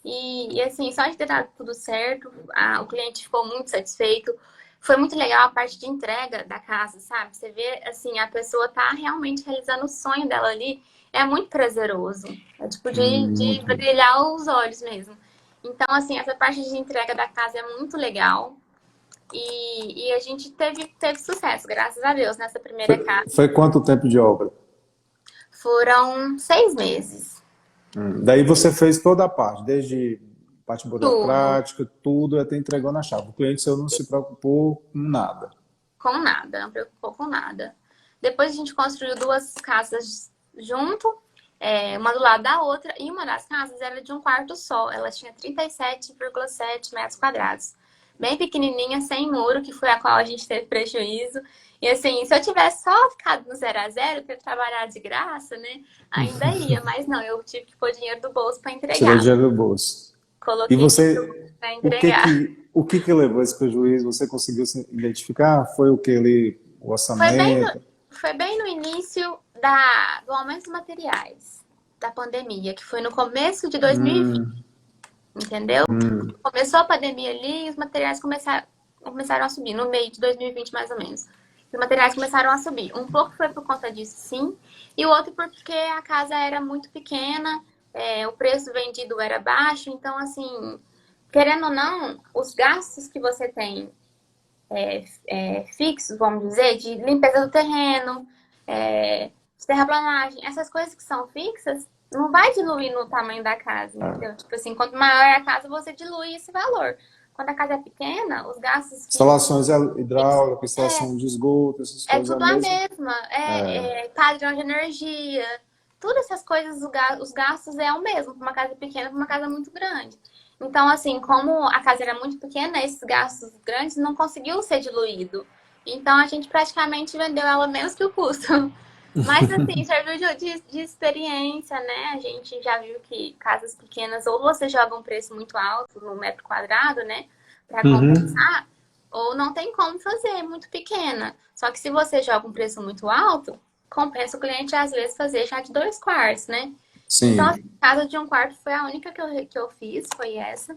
Speaker 2: E assim, só de ter dado tudo certo, o cliente ficou muito satisfeito. Foi muito legal a parte de entrega da casa, sabe? Você vê, assim, a pessoa tá realmente realizando o sonho dela ali. É muito prazeroso. É tipo de
Speaker 1: Muito.
Speaker 2: brilhar os olhos mesmo. Então, assim, essa parte de entrega da casa é muito legal. E a gente teve sucesso, graças a Deus, nessa primeira casa.
Speaker 1: Foi quanto tempo de obra?
Speaker 2: Foram 6 meses.
Speaker 1: Daí você fez toda a parte, desde parte
Speaker 2: Tudo.
Speaker 1: burocrática, tudo, até entregou na chave. O cliente seu não se preocupou com nada.
Speaker 2: Com nada, não preocupou com nada. Depois a gente construiu duas casas junto, uma do lado da outra, e uma das casas era de um quarto só. Ela tinha 37,7 metros quadrados. Bem pequenininha, sem muro, que foi a qual a gente teve prejuízo. E assim, se eu tivesse só ficado no 0 a 0 para trabalhar de graça, né? Ainda ia, mas não, eu tive que pôr dinheiro do bolso para
Speaker 1: Tirou
Speaker 2: entregar.
Speaker 1: dinheiro do bolso. E
Speaker 2: Coloquei dinheiro
Speaker 1: você,
Speaker 2: para entregar.
Speaker 1: o que que levou esse prejuízo? Você conseguiu se identificar? Foi o que ali, o
Speaker 2: Foi bem no,
Speaker 1: orçamento?
Speaker 2: foi bem no início do aumento dos materiais, da pandemia, que foi no começo de 2020,
Speaker 1: Hum,
Speaker 2: entendeu? Começou a pandemia ali e os materiais começaram a subir, no meio de 2020 mais ou menos. Os materiais começaram a subir. Um pouco foi por conta disso, sim, e o outro porque a casa era muito pequena, o preço vendido era baixo, então, assim, querendo ou não, os gastos que você tem fixos, vamos dizer, de limpeza do terreno, de terraplanagem, essas coisas que são fixas, não vai diluir no tamanho da casa,
Speaker 1: é.
Speaker 2: entendeu? Tipo assim, quanto maior a casa, você dilui esse valor. Quando a casa é pequena, os gastos
Speaker 1: Instalações
Speaker 2: fixos
Speaker 1: hidráulicas, instalação de esgoto, essas
Speaker 2: é
Speaker 1: coisas é o
Speaker 2: tudo a
Speaker 1: mesmo?
Speaker 2: mesma.
Speaker 1: É.
Speaker 2: Padrão de energia, todas essas coisas, os gastos é o mesmo para uma casa pequena, para uma casa muito grande. Então, assim, como a casa era muito pequena, esses gastos grandes não conseguiam ser diluído. Então, a gente praticamente vendeu ela menos que o custo. Mas, assim, serviu de experiência, né? A gente já viu que casas pequenas, ou você joga um preço muito alto no metro quadrado, né? Para
Speaker 1: Uhum.
Speaker 2: compensar, ou não tem como fazer, muito pequena. Só que se você joga um preço muito alto, compensa o cliente às vezes fazer já de 2 quartos, né? Então, a
Speaker 1: Sim.
Speaker 2: casa de um quarto foi a única que eu fiz, foi essa.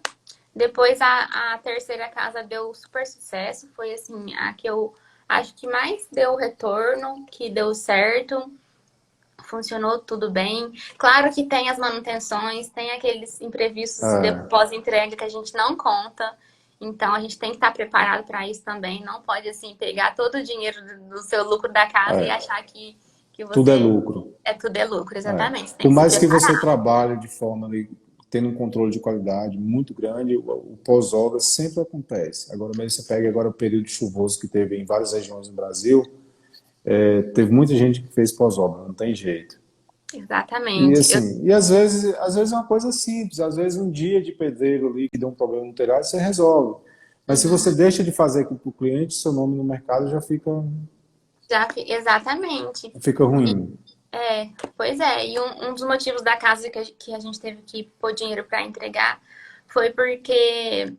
Speaker 2: Depois a terceira casa deu super sucesso, foi assim, a que eu acho que mais deu retorno, que deu certo, funcionou tudo bem. Claro que tem as manutenções, tem aqueles imprevistos de
Speaker 1: É.
Speaker 2: pós-entrega que a gente não conta. Então a gente tem que estar preparado para isso também. Não pode assim pegar todo o dinheiro do seu lucro da casa e achar que
Speaker 1: Tudo é
Speaker 2: você
Speaker 1: lucro.
Speaker 2: tudo é lucro,
Speaker 1: É.
Speaker 2: exatamente. Você tem
Speaker 1: Por
Speaker 2: que se
Speaker 1: mais que você
Speaker 2: preparar.
Speaker 1: trabalhe de forma ali, tendo um controle de qualidade muito grande, o pós-obra sempre acontece. Agora mesmo você pega agora o período chuvoso que teve em várias regiões do Brasil, teve muita gente que fez pós-obra, não tem jeito. E
Speaker 2: Exatamente.
Speaker 1: assim, e às vezes é uma coisa simples, às vezes um dia de pedreiro ali que deu um problema no telhado, você resolve. Mas se você
Speaker 2: Uhum.
Speaker 1: deixa de fazer aquilo para o cliente, seu nome no mercado já
Speaker 2: Exatamente.
Speaker 1: fica ruim.
Speaker 2: Pois é. E um dos motivos da casa que a gente teve que pôr dinheiro para entregar foi porque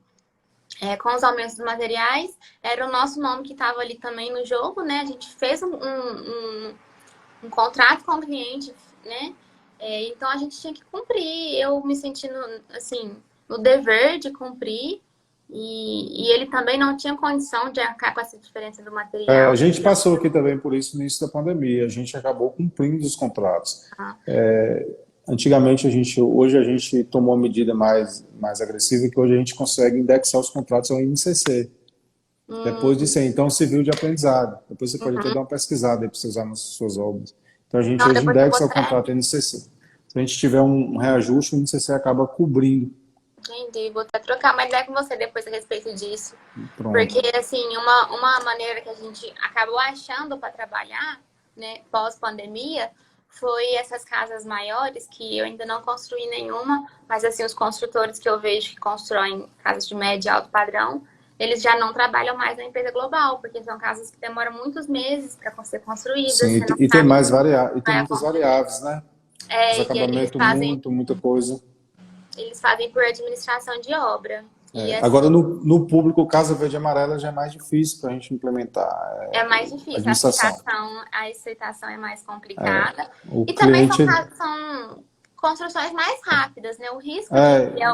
Speaker 2: com os aumentos dos materiais, era o nosso nome que estava ali também no jogo, né? A gente fez um contrato com o cliente, né? Então a gente tinha que cumprir. Eu me sentindo assim no dever de cumprir e ele também não tinha condição de arcar com essa diferença do
Speaker 1: A
Speaker 2: material.
Speaker 1: gente passou aqui também por isso no início da pandemia, a gente acabou cumprindo os contratos.
Speaker 2: Tá?
Speaker 1: Antigamente hoje a gente tomou uma medida mais agressiva que hoje a gente consegue indexar os contratos ao INCC. Depois
Speaker 2: Hum,
Speaker 1: disso aí, então, serviu de aprendizado. Depois você pode até
Speaker 2: uhum.
Speaker 1: dar uma pesquisada aí para você usar nas suas obras. Então a gente
Speaker 2: Então
Speaker 1: hoje
Speaker 2: depois eu vou
Speaker 1: indexa o
Speaker 2: até.
Speaker 1: contrato INCC. Se a gente tiver um reajuste, o INCC acaba cobrindo.
Speaker 2: Entendi. Vou até trocar uma ideia com você depois a respeito disso.
Speaker 1: Pronto.
Speaker 2: Porque, assim, uma maneira que a gente acabou achando para trabalhar, né, pós-pandemia, foi essas casas maiores, que eu ainda não construí nenhuma, mas, assim, os construtores que eu vejo que constroem casas de médio e alto padrão, eles já não trabalham mais na empresa global, porque são casas que demoram muitos meses para ser construídas,
Speaker 1: Sim,
Speaker 2: você não
Speaker 1: e tem
Speaker 2: sabe o
Speaker 1: mais
Speaker 2: que
Speaker 1: e tem
Speaker 2: vai
Speaker 1: muitas
Speaker 2: acontecer.
Speaker 1: variáveis, né? Os
Speaker 2: E aí
Speaker 1: acabamentos muito, muita coisa.
Speaker 2: eles fazem por administração de obra. E,
Speaker 1: Agora,
Speaker 2: assim,
Speaker 1: no público, Casa Verde e Amarela já é mais difícil para a gente implementar
Speaker 2: é mais
Speaker 1: a
Speaker 2: difícil,
Speaker 1: administração.
Speaker 2: a aceitação é mais complicada.
Speaker 1: O
Speaker 2: E também
Speaker 1: cliente,
Speaker 2: são construções mais rápidas, né? O risco de ter
Speaker 1: é,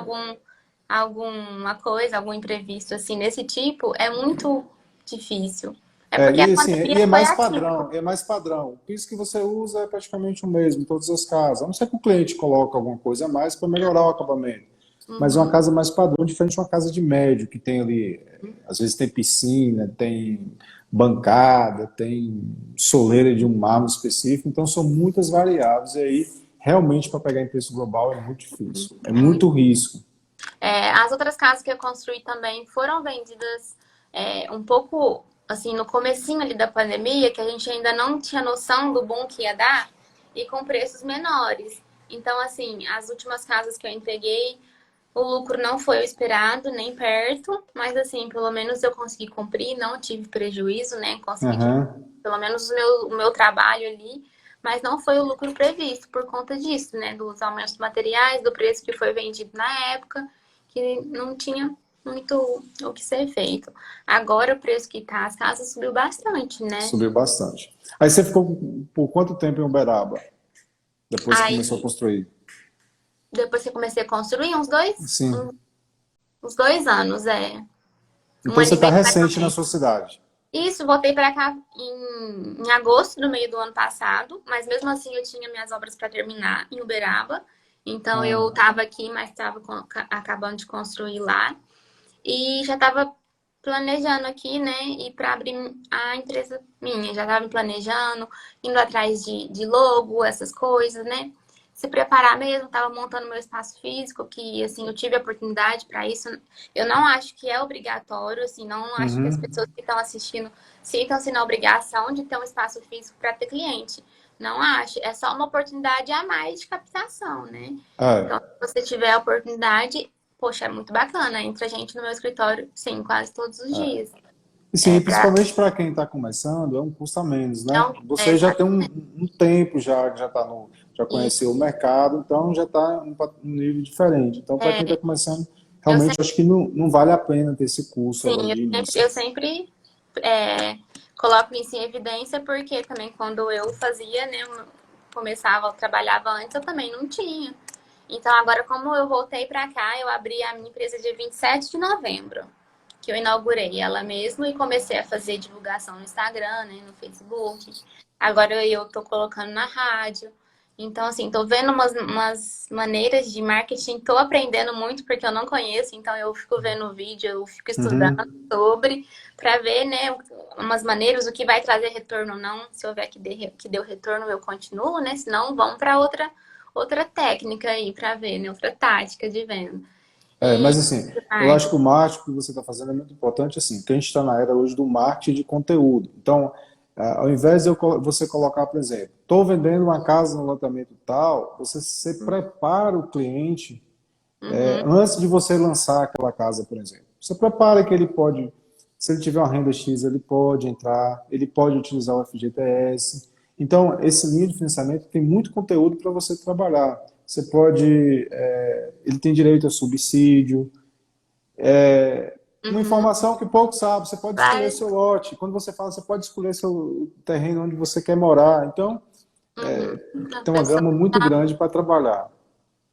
Speaker 2: alguma coisa, algum imprevisto assim desse tipo é muito difícil. É porque a
Speaker 1: e assim, e
Speaker 2: pandemia foi atípico.
Speaker 1: é mais padrão. O piso que você usa é praticamente o mesmo em todas as casas. A não ser que o cliente coloque alguma coisa a mais para melhorar o acabamento. Mas é uma
Speaker 2: Uhum.
Speaker 1: casa mais padrão, diferente de uma casa de médio, que tem ali, às vezes tem piscina, tem bancada, tem soleira de um mármore específico, então são muitas variáveis, e aí realmente para pegar em preço global é muito difícil, é
Speaker 2: É muito.
Speaker 1: muito risco.
Speaker 2: As outras casas que eu construí também foram vendidas um pouco assim no comecinho ali da pandemia, que a gente ainda não tinha noção do boom que ia dar, e com preços menores. Então, assim, as últimas casas que eu entreguei, o lucro não foi o esperado, nem perto, mas assim, pelo menos eu consegui cumprir, não tive prejuízo, né? Consegui
Speaker 1: Aham.
Speaker 2: pelo menos o meu trabalho ali, mas não foi o lucro previsto por conta disso, né? Dos aumentos de materiais, do preço que foi vendido na época, que não tinha muito o que ser feito. Agora o preço que tá, as casas subiu bastante, né?
Speaker 1: Subiu bastante. Aí você ficou por quanto tempo em Uberaba, depois que começou a
Speaker 2: Aí,
Speaker 1: construir?
Speaker 2: depois que eu comecei a construir,
Speaker 1: Sim.
Speaker 2: uns 2 anos, um
Speaker 1: Então
Speaker 2: ano
Speaker 1: você
Speaker 2: e
Speaker 1: está
Speaker 2: meio mais ou
Speaker 1: recente na
Speaker 2: menos.
Speaker 1: sua cidade.
Speaker 2: Isso, voltei para cá em agosto, no meio do ano passado, mas mesmo assim eu tinha minhas obras para terminar em Uberaba. Então eu
Speaker 1: Ah,
Speaker 2: estava aqui, mas estava acabando de construir lá. E já estava planejando aqui, né, ir para abrir a empresa minha. Já estava me planejando, indo atrás de logo, essas coisas, né? Se preparar mesmo, estava montando meu espaço físico, que assim, eu tive a oportunidade para isso. Eu não acho que é obrigatório, assim, não acho que as
Speaker 1: uhum.
Speaker 2: pessoas que estão assistindo sintam-se na obrigação de ter um espaço físico para ter cliente. Não acho, é só uma oportunidade a mais de captação, né? Então,
Speaker 1: É.
Speaker 2: se você tiver a oportunidade, poxa, é muito bacana. Entra gente no meu escritório, sim, quase todos os dias.
Speaker 1: E sim,
Speaker 2: É pra.
Speaker 1: principalmente para quem está começando, é um custo a menos, né?
Speaker 2: Não,
Speaker 1: Você já tem
Speaker 2: exatamente.
Speaker 1: um tempo já que já está no, já conheceu o
Speaker 2: Isso.
Speaker 1: mercado, então já está um nível diferente. Então, para quem
Speaker 2: É,
Speaker 1: está começando,
Speaker 2: eu
Speaker 1: realmente
Speaker 2: sempre,
Speaker 1: acho que não vale a pena ter esse curso
Speaker 2: sim,
Speaker 1: logo de início.
Speaker 2: eu sempre coloco isso em evidência, porque também quando eu fazia, né, começava, trabalhava antes, eu também não tinha. Então, agora, como eu voltei para cá, eu abri a minha empresa dia 27 de novembro, que eu inaugurei ela mesma e comecei a fazer divulgação no Instagram, né, no Facebook. Agora eu tô colocando na rádio. Então, assim, tô vendo umas maneiras de marketing, tô aprendendo muito porque eu não conheço, então eu fico vendo vídeo, eu fico estudando
Speaker 1: Uhum.
Speaker 2: sobre, para ver, né, umas maneiras, o que vai trazer retorno ou não. Se houver que deu retorno, eu continuo, né? Senão, vamos para outra técnica aí para ver, né? Outra tática de venda.
Speaker 1: Mas
Speaker 2: E
Speaker 1: assim, eu acho que o
Speaker 2: marketing.
Speaker 1: marketing que você está fazendo é muito importante, assim, porque a gente está na era hoje do marketing de conteúdo. Então, ao invés de você colocar, por exemplo, estou vendendo uma casa no loteamento tal, você prepara o cliente
Speaker 2: Uhum,
Speaker 1: antes de você lançar aquela casa, por exemplo. Você prepara que ele pode, se ele tiver uma renda X, ele pode entrar, ele pode utilizar o FGTS. Então, esse linha de financiamento tem muito conteúdo para você trabalhar. Você pode, ele tem direito a subsídio, uma
Speaker 2: uhum.
Speaker 1: informação que pouco sabe, você pode escolher
Speaker 2: Vai.
Speaker 1: seu lote. Quando você fala, você pode escolher seu terreno onde você quer morar. Então,
Speaker 2: Uhum. A
Speaker 1: tem uma
Speaker 2: pessoa
Speaker 1: gama muito grande para trabalhar.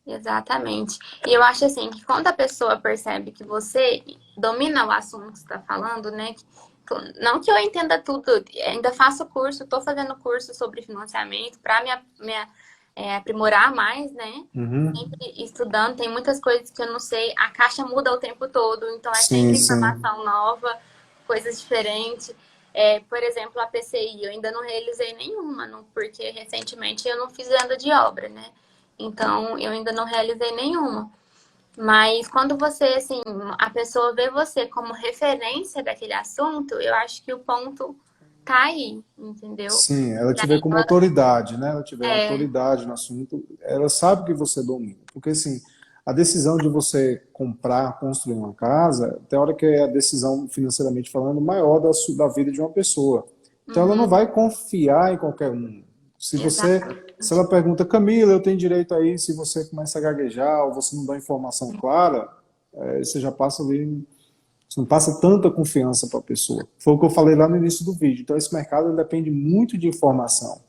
Speaker 2: Exatamente. E eu acho assim que quando a pessoa percebe que você domina o assunto que está falando, né? Não que eu entenda tudo, ainda faço curso, estou fazendo curso sobre financiamento para aprimorar mais, né?
Speaker 1: Uhum.
Speaker 2: Sempre estudando, tem muitas coisas que eu não sei, a caixa muda o tempo todo, então é
Speaker 1: Sim,
Speaker 2: sempre
Speaker 1: sim.
Speaker 2: informação nova, coisas diferentes. Por exemplo, a PCI, eu ainda não realizei nenhuma, porque recentemente eu não fiz venda de obra, né? Então, eu ainda não realizei nenhuma. Mas quando você, assim, a pessoa vê você como referência daquele assunto, eu acho que o ponto tá aí, entendeu?
Speaker 1: Sim, ela
Speaker 2: E
Speaker 1: te vê
Speaker 2: aí
Speaker 1: como
Speaker 2: ela,
Speaker 1: autoridade, né? Ela tiver
Speaker 2: é,
Speaker 1: autoridade no assunto, ela sabe que você domina. Porque, assim, a decisão de você comprar, construir uma casa, tem hora que é a decisão, financeiramente falando, maior da vida de uma pessoa. Então, ela não
Speaker 2: uhum,
Speaker 1: vai confiar em qualquer um. Se
Speaker 2: exatamente.
Speaker 1: ela pergunta, Camila, eu tenho direito a isso, se você começa a gaguejar ou você não dá informação clara, você já passa ali. Você não passa tanta confiança para a pessoa. Foi o que eu falei lá no início do vídeo. Então, esse mercado depende muito de informação.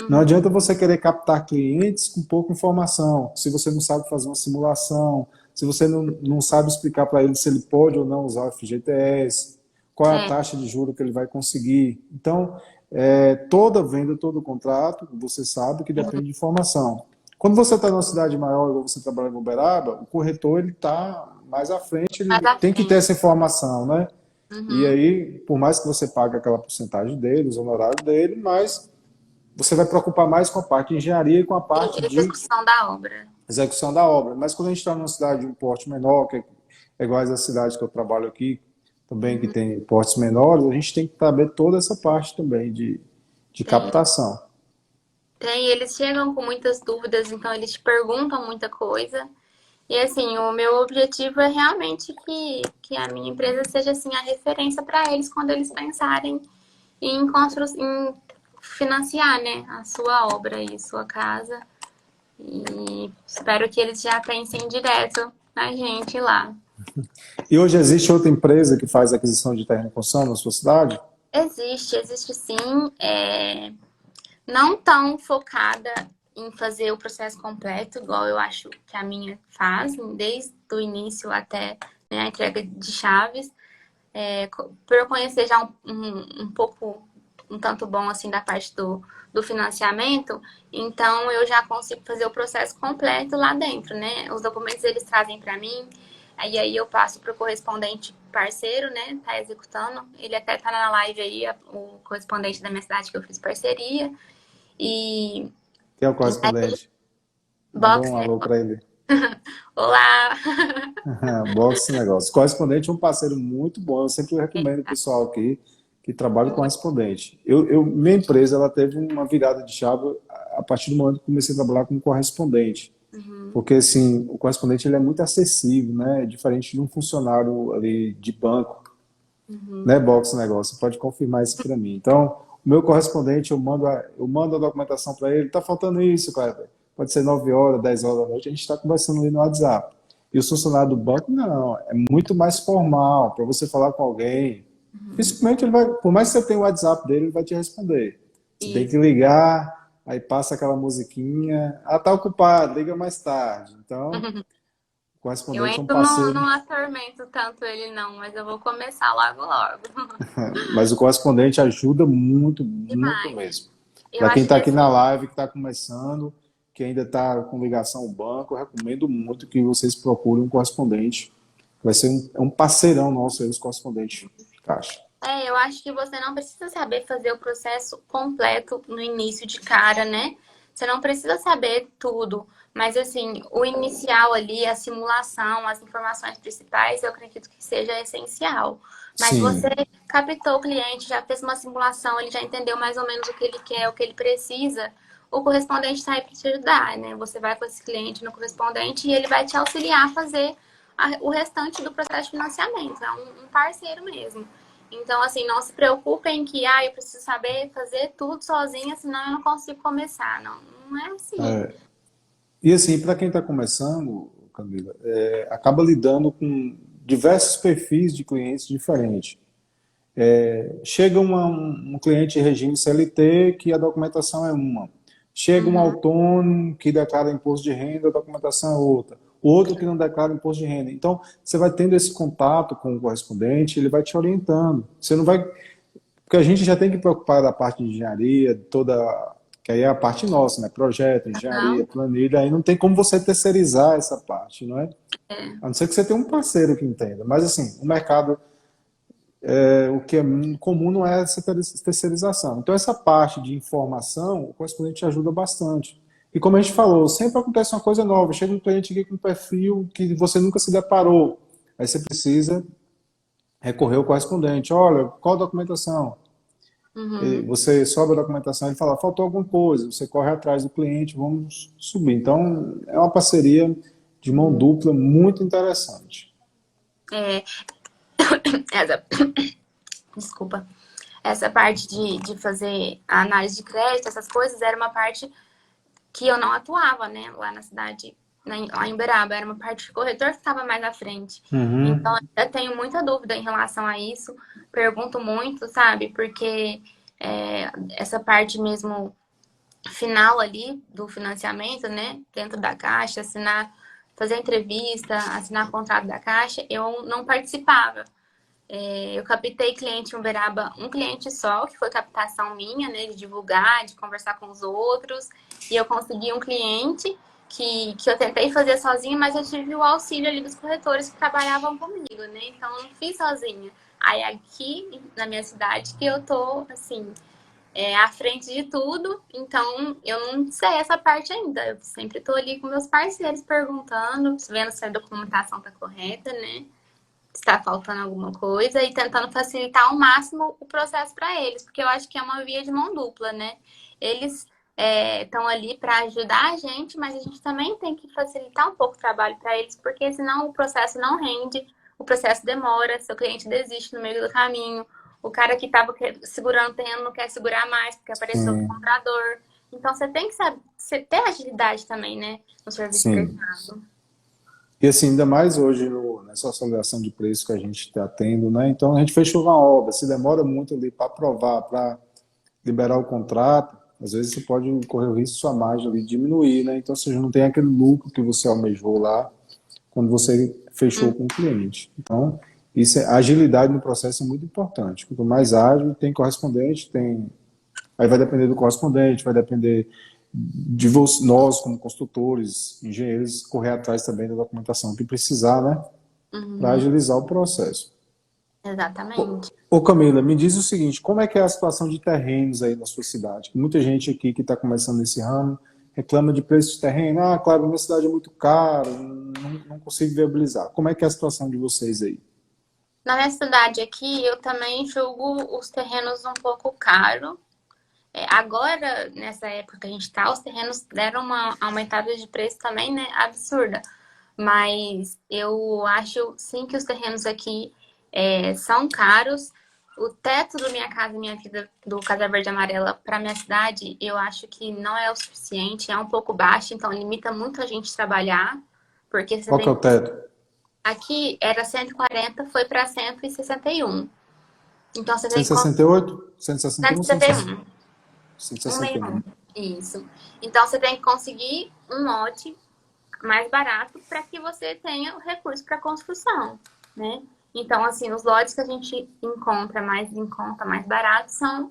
Speaker 1: Não
Speaker 2: Uhum,
Speaker 1: adianta você querer captar clientes com pouca informação. Se você não sabe fazer uma simulação, se você não sabe explicar para ele se ele pode ou não usar o FGTS, qual é a
Speaker 2: é,
Speaker 1: taxa de juros que ele vai conseguir. Então, toda venda, todo contrato, você sabe que depende de informação. Quando você está numa cidade maior, igual você trabalha em Uberaba, o corretor ele está mais à frente,
Speaker 2: mais
Speaker 1: ele
Speaker 2: à
Speaker 1: tem que ter
Speaker 2: frente.
Speaker 1: essa informação, né? E
Speaker 2: Uhum.
Speaker 1: aí, por mais que você pague aquela porcentagem dele, os honorários dele, mas você vai preocupar mais com a parte de engenharia e com a parte
Speaker 2: E
Speaker 1: de
Speaker 2: execução da obra.
Speaker 1: execução da obra. Mas quando a gente está numa cidade de um porte menor, que é igual às cidades que eu trabalho aqui, também que
Speaker 2: Uhum.
Speaker 1: tem portes menores, a gente tem que saber toda essa parte também de
Speaker 2: Tem.
Speaker 1: captação.
Speaker 2: Tem, eles chegam com muitas dúvidas, então eles te perguntam muita coisa. E assim, o meu objetivo é realmente que a minha empresa seja assim a referência para eles quando eles pensarem em financiar, né, a sua obra e sua casa. E espero que eles já pensem direto na gente lá.
Speaker 1: E hoje existe outra empresa que faz aquisição de terreno e construção na sua cidade?
Speaker 2: Existe sim, não tão focada em fazer o processo completo, igual eu acho que a minha faz, desde o início até, né, a entrega de chaves. Por eu conhecer já um pouco, um tanto bom assim da parte do financiamento, então eu já consigo fazer o processo completo lá dentro, né? Os documentos eles trazem para mim, aí eu passo para o correspondente parceiro, né? Tá executando. Ele até tá na live aí, o correspondente da minha cidade que eu fiz parceria. E
Speaker 1: Que é o correspondente. Mandou
Speaker 2: box,
Speaker 1: um
Speaker 2: né?
Speaker 1: alô para ele.
Speaker 2: Olá!
Speaker 1: Box Negócio. Correspondente é um parceiro muito bom. Eu sempre recomendo o pessoal aqui que trabalha com
Speaker 2: Muito.
Speaker 1: correspondente. Minha empresa ela teve uma virada de chave a partir do momento que comecei a trabalhar com correspondente.
Speaker 2: Uhum,
Speaker 1: Porque assim, o correspondente ele é muito acessível, né? É diferente de um funcionário ali de banco,
Speaker 2: uhum.
Speaker 1: né? Box Negócio. Você pode confirmar isso para mim. Então, o meu correspondente, eu mando a documentação para ele. Tá faltando isso, cara. Pode ser 9 horas, 10 horas da noite. A gente está conversando ali no WhatsApp. E o funcionário do banco, não, é muito mais formal, para você falar com alguém. Dificilmente ele vai, por mais que você tenha o WhatsApp dele, ele vai te responder. Você tem que
Speaker 2: Isso.
Speaker 1: ligar, aí passa aquela musiquinha, ah, tá ocupado, liga mais tarde. Então, o
Speaker 2: Eu
Speaker 1: correspondente é um
Speaker 2: ainda
Speaker 1: parceiro,
Speaker 2: não atormento tanto ele, não, mas eu vou começar logo, logo.
Speaker 1: mas o correspondente ajuda muito, muito
Speaker 2: Demais.
Speaker 1: mesmo.
Speaker 2: Eu
Speaker 1: Para quem
Speaker 2: acho
Speaker 1: está
Speaker 2: que
Speaker 1: aqui na
Speaker 2: assim,
Speaker 1: live, que está começando, que ainda está com ligação ao banco, eu recomendo muito que vocês procurem um correspondente. Vai ser um parceirão nosso aí, os correspondentes de caixa.
Speaker 2: eu acho que você não precisa saber fazer o processo completo no início de cara, né? Você não precisa saber tudo, mas assim, o inicial ali, a simulação, as informações principais, eu acredito que seja essencial. Mas você
Speaker 1: Sim,
Speaker 2: captou o cliente, já fez uma simulação, ele já entendeu mais ou menos o que ele quer, o que ele precisa. O correspondente está aí para te ajudar, né? Você vai com esse cliente no correspondente e ele vai te auxiliar a fazer o restante do processo de financiamento. É um parceiro mesmo. Então, assim, não se preocupem que, eu preciso saber fazer tudo sozinha, senão eu não consigo começar. Não, não é assim.
Speaker 1: e assim, para quem está começando, Camila, acaba lidando com diversos perfis de clientes diferentes. Chega um cliente em regime CLT que a documentação é uma. Chega um
Speaker 2: Uhum,
Speaker 1: autônomo que declara imposto de renda, a documentação é outra. Outro que não declara imposto de renda. Então, você vai tendo esse contato com o correspondente, ele vai te orientando. Você não vai. Porque a gente já tem que preocupar da parte de engenharia, toda. Que aí é a parte nossa, né? Projeto, engenharia,
Speaker 2: não,
Speaker 1: planilha. Aí não tem como você terceirizar essa parte, não é?
Speaker 2: é,
Speaker 1: A não ser que você tenha um parceiro que entenda. Mas, assim, o mercado o que é comum não é essa terceirização. Então, essa parte de informação, o correspondente ajuda bastante. E como a gente falou, sempre acontece uma coisa nova. Chega um cliente aqui com um perfil que você nunca se deparou. Aí você precisa recorrer ao correspondente. Olha, qual a documentação? E
Speaker 2: Uhum.
Speaker 1: você sobe a documentação e fala, faltou alguma coisa. Você corre atrás do cliente, vamos subir. Então, é uma parceria de mão dupla muito interessante.
Speaker 2: É, essa, desculpa. Essa parte de fazer a análise de crédito, essas coisas, era uma parte que eu não atuava, né? Lá na cidade, lá em Uberaba, era uma parte de corretor que estava mais à frente. Então,
Speaker 1: Uhum.
Speaker 2: eu tenho muita dúvida em relação a isso. Pergunto muito, sabe? Porque essa parte mesmo final ali do financiamento, né? Dentro da Caixa, assinar, fazer a entrevista, assinar o contrato da Caixa, eu não participava. Eu captei cliente em Uberaba, um cliente só, que foi captação minha, né? De divulgar, de conversar com os outros. E eu consegui um cliente que eu tentei fazer sozinha, mas eu tive o auxílio ali dos corretores que trabalhavam comigo, né? Então eu não fiz sozinha. Aí aqui na minha cidade que eu tô, assim, à frente de tudo, então eu não sei essa parte ainda. Eu sempre tô ali com meus parceiros perguntando, vendo se a documentação tá correta, né? Está faltando alguma coisa e tentando facilitar ao máximo o processo para eles, porque eu acho que é uma via de mão dupla, né? Eles estão ali para ajudar a gente, mas a gente também tem que facilitar um pouco o trabalho para eles, porque senão o processo não rende, o processo demora, seu cliente desiste no meio do caminho, o cara que estava segurando o terreno não quer segurar mais porque apareceu o
Speaker 1: Sim,
Speaker 2: comprador. Então você tem que saber, você ter agilidade também, né, no serviço
Speaker 1: sim.
Speaker 2: prestado.
Speaker 1: E assim, ainda mais hoje nessa aceleração de preço que a gente está tendo, né? Então a gente fechou uma obra, se demora muito ali para aprovar, para liberar o contrato, às vezes você pode correr o risco de sua margem ali diminuir, né? Então você não tem aquele lucro que você almejou lá quando você fechou
Speaker 2: Hum,
Speaker 1: com o cliente. Então, a agilidade no processo é muito importante. Quanto mais ágil, tem correspondente, tem. Aí vai depender do correspondente, vai depender de nós, como construtores, engenheiros, correr atrás também da documentação que precisar, né? Para
Speaker 2: uhum,
Speaker 1: agilizar o processo.
Speaker 2: exatamente.
Speaker 1: Ô Camila, me diz o seguinte, como é que é a situação de terrenos aí na sua cidade? Muita gente aqui que está começando esse ramo reclama de preço de terreno. Ah, claro, minha cidade é muito caro, não consigo viabilizar. Como é que é a situação de vocês aí?
Speaker 2: Na minha cidade aqui, eu também julgo os terrenos um pouco caro. Agora, nessa época que a gente tá, os terrenos deram uma aumentada de preço também, né? Absurda. Mas eu acho sim que os terrenos aqui são caros. O teto do Minha Casa Minha Vida, do Casa Verde e Amarela, para minha cidade, eu acho que não é o suficiente, é um pouco baixo, então limita muito a gente trabalhar, porque você
Speaker 1: Qual que
Speaker 2: tem
Speaker 1: é
Speaker 2: que.
Speaker 1: o teto?
Speaker 2: Aqui era 140, foi para 161. Então você tem que.
Speaker 1: 168? 161 ou
Speaker 2: 161.
Speaker 1: 161?
Speaker 2: 161. Isso. Então você tem que conseguir um lote mais barato para que você tenha o recurso para construção, né? Então, assim, os lotes que a gente encontra mais em conta, mais baratos, são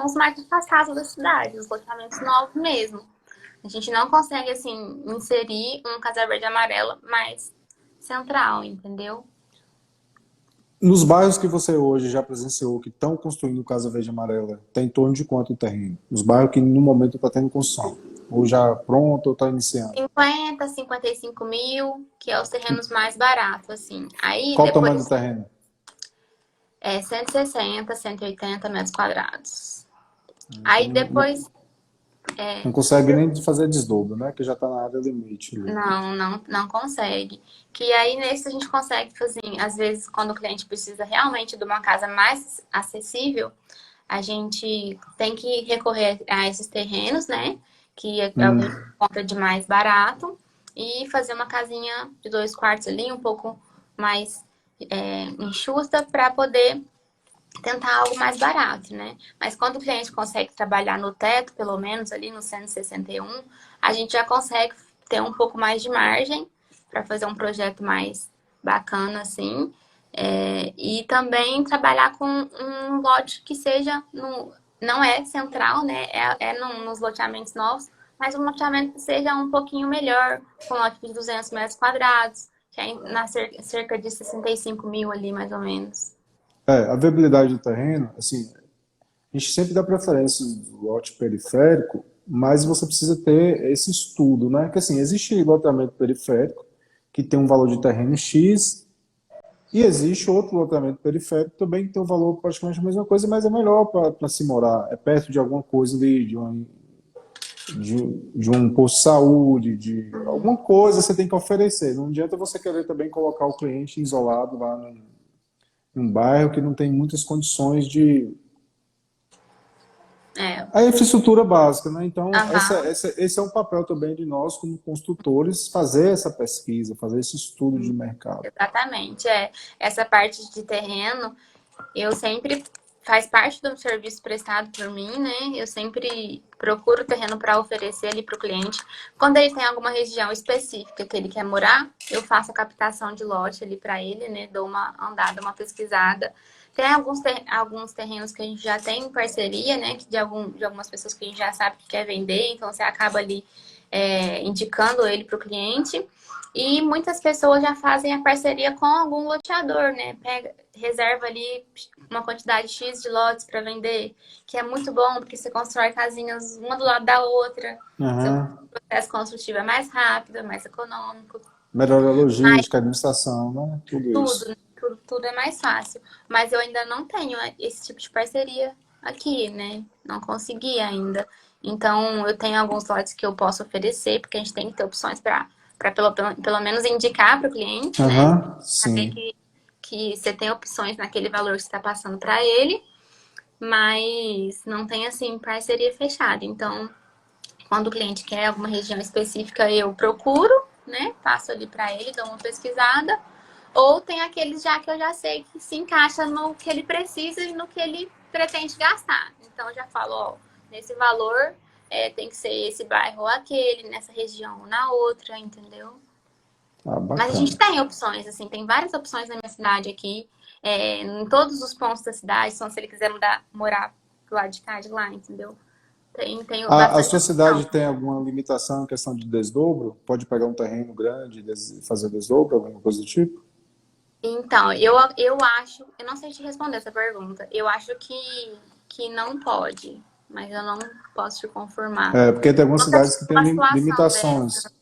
Speaker 2: os mais afastados da cidade, os loteamentos novos mesmo. A gente não consegue, assim, inserir um Casa Verde e Amarela mais central, entendeu?
Speaker 1: Nos bairros que você hoje já presenciou que estão construindo Casa Verde e Amarela, tem em torno de quanto o terreno? Nos bairros que no momento está tendo construção? Ou já pronto ou está iniciando?
Speaker 2: 50, 55 mil, que é os terrenos mais baratos, assim. Aí
Speaker 1: Qual o tamanho do
Speaker 2: depois
Speaker 1: terreno?
Speaker 2: 160, 180 metros quadrados.
Speaker 1: Então
Speaker 2: Aí depois,
Speaker 1: não consegue nem fazer desdobro, né? Que já está na área limite ali.
Speaker 2: não consegue. Que aí nesse a gente consegue, tipo assim, às vezes quando o cliente precisa realmente de uma casa mais acessível, a gente tem que recorrer a esses terrenos, né? Que é o que a gente compra de mais barato e fazer uma casinha de 2 quartos ali, um pouco mais enxuta para poder tentar algo mais barato, né? Mas quando o cliente consegue trabalhar no teto, pelo menos ali no 161, a gente já consegue ter um pouco mais de margem para fazer um projeto mais bacana, assim. E também trabalhar com um lote que seja não é central, né? Nos loteamentos novos, mas um loteamento que seja um pouquinho melhor, com um lote de 200 metros quadrados, que é cerca de 65 mil ali, mais ou menos.
Speaker 1: A viabilidade do terreno, assim, a gente sempre dá preferência do lote periférico, mas você precisa ter esse estudo, né? Que assim, existe loteamento periférico, que tem um valor de terreno X, e existe outro loteamento periférico também que tem um valor praticamente a mesma coisa, mas é melhor para se morar. É perto de alguma coisa ali, de um posto de saúde, de
Speaker 2: Uhum.
Speaker 1: alguma coisa você tem que oferecer. Não adianta você querer também colocar o cliente isolado lá num bairro que não tem muitas condições de.
Speaker 2: É,
Speaker 1: A infraestrutura básica, né? Então,
Speaker 2: aham.
Speaker 1: esse é o papel também de nós, como construtores, fazer essa pesquisa, fazer esse estudo de mercado.
Speaker 2: Exatamente. Essa parte de terreno, eu sempre faz parte do serviço prestado por mim, né? Eu sempre procuro terreno para oferecer ali para o cliente. Quando ele tem alguma região específica que ele quer morar, eu faço a captação de lote ali para ele, né? Dou uma andada, uma pesquisada. Tem alguns terrenos que a gente já tem em parceria, né? De algumas pessoas que a gente já sabe que quer vender, então você acaba ali indicando ele para o cliente. E muitas pessoas já fazem a parceria com algum loteador, né? Reserva ali uma quantidade X de lotes para vender, que é muito bom, porque você constrói casinhas uma do lado da outra. Seu
Speaker 1: Aham.
Speaker 2: processo construtivo é mais rápido, é mais econômico,
Speaker 1: Melhora a
Speaker 2: mas
Speaker 1: logística, a administração, né? Tudo
Speaker 2: tudo,
Speaker 1: isso.
Speaker 2: né? Tudo é mais fácil. Mas eu ainda não tenho esse tipo de parceria aqui, né? Não consegui ainda. Então, eu tenho alguns lotes que eu posso oferecer, porque a gente tem que ter opções para pelo menos indicar para o cliente, né?
Speaker 1: Aham,
Speaker 2: Saber
Speaker 1: sim.
Speaker 2: que você tem opções naquele valor que você está passando para ele, mas não tem, assim, parceria fechada. Então, quando o cliente quer alguma região específica, eu procuro, né? Passo ali para ele, dou uma pesquisada. Ou tem aqueles já que eu já sei que se encaixa no que ele precisa e no que ele pretende gastar. Então, eu já falo, ó, nesse valor tem que ser esse bairro ou aquele, nessa região ou na outra, entendeu?
Speaker 1: Ah,
Speaker 2: Mas a gente
Speaker 1: bacana.
Speaker 2: tem opções, assim, tem várias opções na minha cidade aqui, em todos os pontos da cidade, então se ele quiser morar do lado de cá, de lá, entendeu? Tem
Speaker 1: A
Speaker 2: bastante
Speaker 1: sua
Speaker 2: opção.
Speaker 1: cidade tem alguma limitação em questão de desdobro? Pode pegar um terreno grande e fazer desdobro, alguma coisa do tipo?
Speaker 2: Então, eu acho, eu não sei te responder essa pergunta, eu acho que não pode, mas eu não posso te confirmar.
Speaker 1: É, porque tem algumas
Speaker 2: Nunca
Speaker 1: cidades
Speaker 2: tive
Speaker 1: que têm
Speaker 2: uma situação dessa.
Speaker 1: limitações.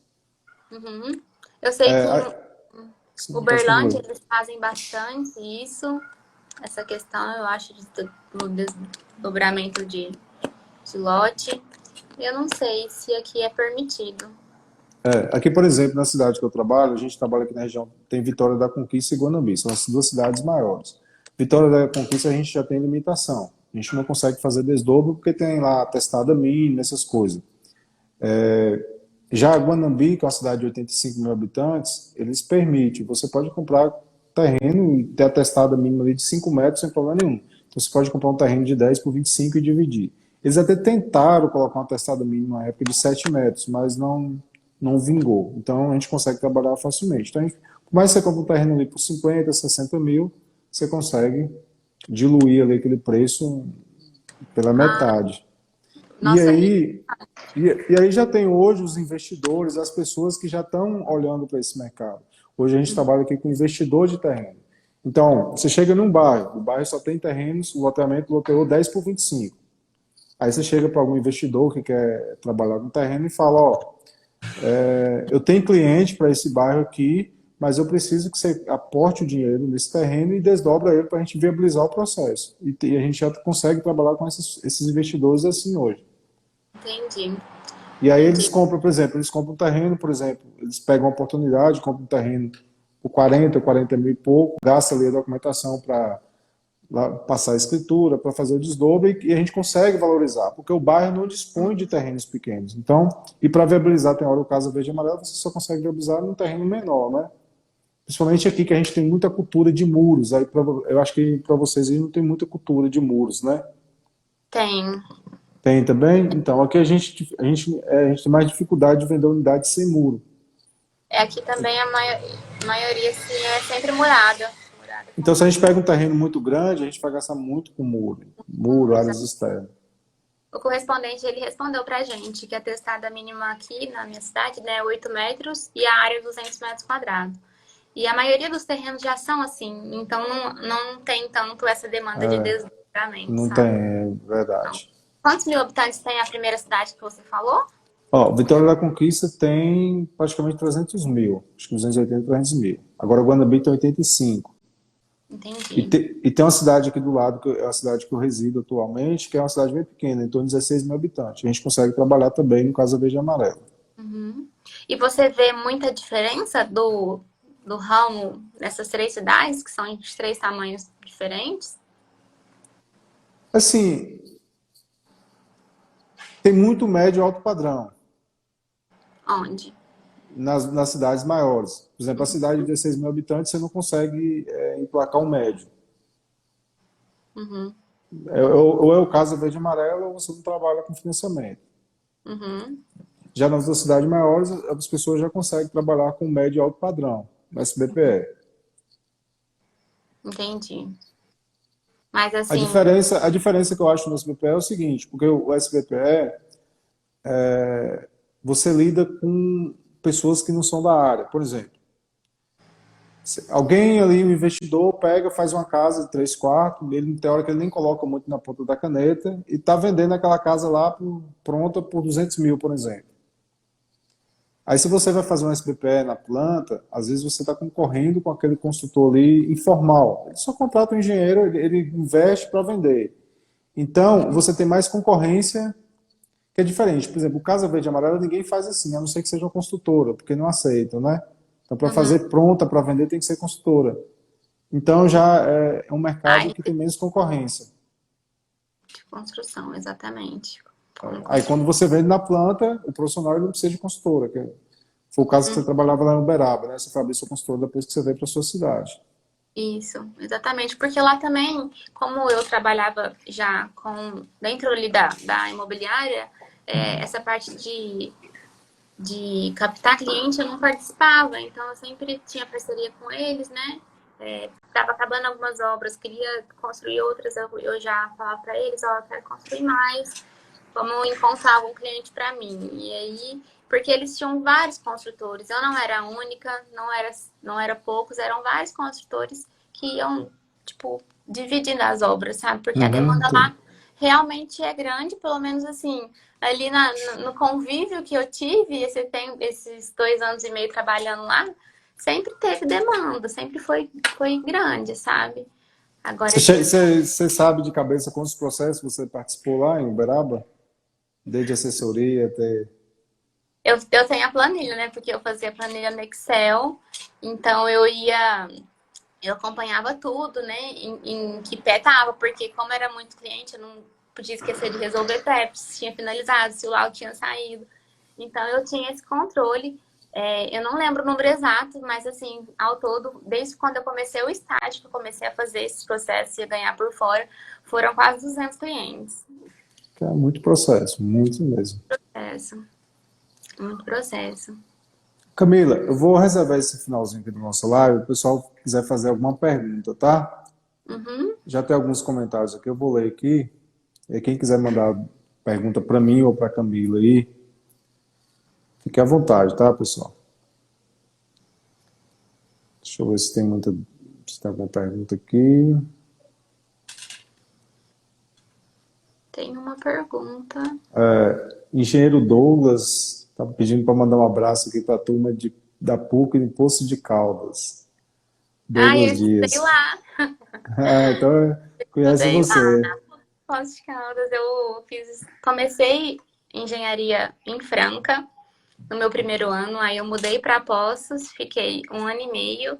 Speaker 2: Uhum. Eu sei que em
Speaker 1: Sim, pode
Speaker 2: Uberlândia
Speaker 1: concluir.
Speaker 2: eles fazem bastante isso, essa questão, eu acho, do desdobramento de lote. Eu não sei se aqui é permitido.
Speaker 1: Aqui, por exemplo, na cidade que eu trabalho, a gente trabalha aqui na região, tem Vitória da Conquista e Guanambi, são as duas cidades maiores. Vitória da Conquista a gente já tem limitação. A gente não consegue fazer desdobro porque tem lá a testada mínima, essas coisas. Já Guanambi, que é uma cidade de 85 mil habitantes, eles permitem. Você pode comprar terreno e ter a testada mínima ali de 5 metros sem problema nenhum. Então você pode comprar um terreno de 10 por 25 e dividir. Eles até tentaram colocar uma testada mínima na época de 7 metros, mas não vingou. Então a gente consegue trabalhar facilmente. Então, por mais que você compre um terreno ali por 50, 60 mil, você consegue diluir ali aquele preço pela
Speaker 2: Ah,
Speaker 1: metade. E
Speaker 2: nossa, e
Speaker 1: aí, e aí já tem hoje os investidores, as pessoas que já estão olhando para esse mercado. Hoje a gente trabalha aqui com investidor de terreno. Então, você chega num bairro, o bairro só tem terrenos, o loteamento loteou 10 por 25. Aí você chega para algum investidor que quer trabalhar no terreno e fala, ó, eu tenho cliente para esse bairro aqui, mas eu preciso que você aporte o dinheiro nesse terreno e desdobra ele para a gente viabilizar o processo. E a gente já consegue trabalhar com esses investidores assim hoje.
Speaker 2: entendi,
Speaker 1: E aí eles
Speaker 2: entendi.
Speaker 1: compram, por exemplo, eles compram um terreno, por exemplo, eles pegam uma oportunidade, compram um terreno por 40 mil e pouco, gasta ali a documentação para passar a escritura, para fazer o desdobro e a gente consegue valorizar, porque o bairro não dispõe de terrenos pequenos. Então, e para viabilizar, tem hora o caso verde e amarelo, você só consegue viabilizar num terreno menor, né? Principalmente aqui que a gente tem muita cultura de muros. Aí eu acho que para vocês aí não tem muita cultura de muros, né?
Speaker 2: Tem.
Speaker 1: Tem também? Então, aqui a gente tem mais dificuldade de vender unidade sem muro.
Speaker 2: Aqui também a maioria sim, é sempre murada. Murada
Speaker 1: Então, se
Speaker 2: com
Speaker 1: a gente pega um terreno muito grande, a gente vai gastar muito com muro. Muro,
Speaker 2: muros.
Speaker 1: áreas externas.
Speaker 2: O correspondente, ele respondeu pra gente que a testada mínima aqui na minha cidade, né, é 8 metros e a área é 200 metros quadrados. E a maioria dos terrenos já são assim, então não tem tanto essa demanda de desdobramento,
Speaker 1: Não tem,
Speaker 2: sabe?
Speaker 1: é
Speaker 2: Não.
Speaker 1: verdade.
Speaker 2: Quantos mil habitantes tem a primeira cidade que você falou?
Speaker 1: Ó, Vitória da Conquista tem praticamente 300 mil, acho que 280, 300 mil. Agora Guanambi tem 85.
Speaker 2: Entendi.
Speaker 1: E tem uma cidade aqui do lado, que é a cidade que eu resido atualmente, que é uma cidade bem pequena, em torno de 16 mil habitantes. A gente consegue trabalhar também no Casa Verde e Amarela.
Speaker 2: Uhum. E você vê muita diferença do ramo nessas três cidades, que são de três tamanhos diferentes?
Speaker 1: Assim, tem muito médio e alto padrão
Speaker 2: Onde?
Speaker 1: nas cidades maiores. Por exemplo, a cidade de 16 mil habitantes, você não consegue emplacar um médio.
Speaker 2: Uhum.
Speaker 1: Ou é o Casa Verde e Amarela, ou você não trabalha com financiamento.
Speaker 2: Uhum.
Speaker 1: Já nas outras cidades maiores, as pessoas já conseguem trabalhar com médio e alto padrão, no SBPE.
Speaker 2: Entendi. Mas
Speaker 1: A
Speaker 2: assim,
Speaker 1: diferença, a diferença que eu acho no SBPE é o seguinte, porque o SBPE, você lida com pessoas que não são da área. Por exemplo, alguém ali, um investidor, pega, faz uma casa de 3 quartos, ele tem hora que ele nem coloca muito na ponta da caneta, e está vendendo aquela casa lá pronta por 200 mil, por exemplo. Aí se você vai fazer um SBPE na planta, às vezes você está concorrendo com aquele construtor ali informal. Ele só contrata um engenheiro, ele investe para vender. Então, você tem mais concorrência, que é diferente. Por exemplo, o Casa Verde e Amarela ninguém faz assim, a não ser que seja uma construtora, porque não aceitam, né? Então, para
Speaker 2: uhum.
Speaker 1: fazer pronta para vender tem que ser construtora. Então, já é um mercado
Speaker 2: Área
Speaker 1: que tem menos concorrência.
Speaker 2: de construção, exatamente. Como
Speaker 1: Aí, quando
Speaker 2: construção.
Speaker 1: você vende na planta, o profissional ele não precisa de consultora, que foi o caso que você trabalhava lá em Uberaba, né? Você foi abrir sua consultora depois que você veio para sua cidade.
Speaker 2: Isso, exatamente. Porque lá também, como eu trabalhava já com dentro ali da imobiliária, essa parte de captar cliente eu não participava, então eu sempre tinha parceria com eles, né? Estava acabando algumas obras, queria construir outras, eu já falava para eles, ó, eu quero construir mais, vamos encontrar algum cliente para mim. E aí, porque eles tinham vários construtores, eu não era a única, não era poucos, eram vários construtores que iam, tipo, dividindo as obras, sabe? Porque a
Speaker 1: Uhum.
Speaker 2: demanda lá realmente é grande, pelo menos assim, ali no convívio que eu tive, esses 2 anos e meio trabalhando lá, sempre teve demanda, sempre foi grande, sabe? Agora esse
Speaker 1: Você sabe de cabeça quantos processos você participou lá em Uberaba? Desde assessoria até.
Speaker 2: eu tenho a planilha, né? Porque eu fazia planilha no Excel, então eu acompanhava tudo, né? Em que pé tava, porque como era muito cliente, eu não podia esquecer de resolver PEP, se tinha finalizado, se o laudo tinha saído. Então eu tinha esse controle. Eu não lembro o número exato, mas assim, ao todo, desde quando eu comecei o estágio, que eu comecei a fazer esses processos e a ganhar por fora, foram quase 200 clientes.
Speaker 1: É muito processo, muito mesmo.
Speaker 2: Processo, muito processo.
Speaker 1: Camila, eu vou reservar esse finalzinho aqui do nosso live. O pessoal quiser fazer alguma pergunta, tá?
Speaker 2: Uhum.
Speaker 1: Já tem alguns comentários aqui, eu vou ler aqui. E quem quiser mandar pergunta para mim ou para Camila aí, fique à vontade, tá, pessoal? Deixa eu ver se tem alguma pergunta aqui.
Speaker 2: Tem uma pergunta.
Speaker 1: Engenheiro Douglas está pedindo para mandar um abraço aqui para a turma da PUC de Poço de Caldas.
Speaker 2: Ah, eu
Speaker 1: Douglas
Speaker 2: estudei
Speaker 1: Dias.
Speaker 2: lá.
Speaker 1: Então, conhece
Speaker 2: Estudei lá
Speaker 1: você.
Speaker 2: na Poços de Caldas. Comecei engenharia em Franca no meu primeiro ano, aí eu mudei para Poços, fiquei 1 ano e meio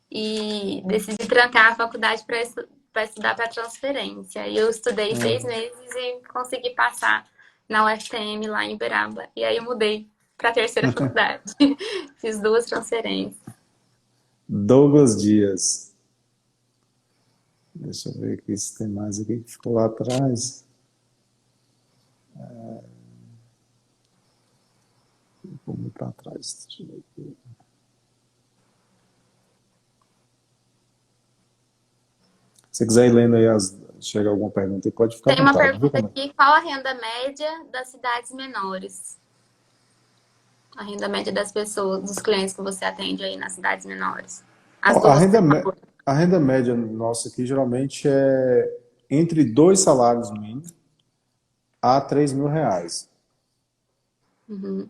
Speaker 2: e decidi trancar a faculdade para estudar para transferência. E eu estudei 6 meses e consegui passar na UFTM lá em Uberaba. E aí eu mudei para a terceira faculdade. Fiz 2 transferências.
Speaker 1: Douglas Dias. Deixa eu ver aqui se tem mais aqui que ficou lá atrás. Vou muito para trás. Deixa eu ver aqui. Se quiser ir lendo aí, chega alguma pergunta aí, pode ficar à
Speaker 2: Tem uma
Speaker 1: vontade, viu,
Speaker 2: pergunta
Speaker 1: Camila?
Speaker 2: aqui: qual a renda média das cidades menores? A renda média das pessoas, dos clientes que você atende aí nas cidades menores. As
Speaker 1: Ó,
Speaker 2: duas, por favor.
Speaker 1: a renda média nossa aqui geralmente é entre 2 salários mínimos a R$ 3.000.
Speaker 2: Uhum.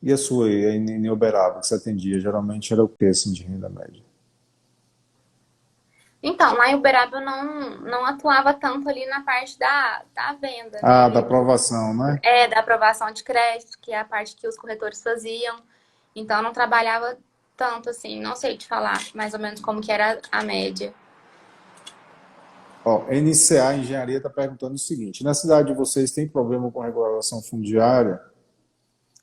Speaker 1: E a sua aí, em Uberaba, que você atendia, geralmente era o que, assim, de renda média?
Speaker 2: Então, lá em Uberaba eu não atuava tanto ali na parte da venda, né?
Speaker 1: Ah, da
Speaker 2: Ali
Speaker 1: aprovação, né?
Speaker 2: da aprovação de crédito, que é a parte que os corretores faziam. Então, eu não trabalhava tanto assim, não sei te falar mais ou menos como que era a média.
Speaker 1: Ó, NCA Engenharia está perguntando o seguinte: na cidade de vocês tem problema com regulação fundiária?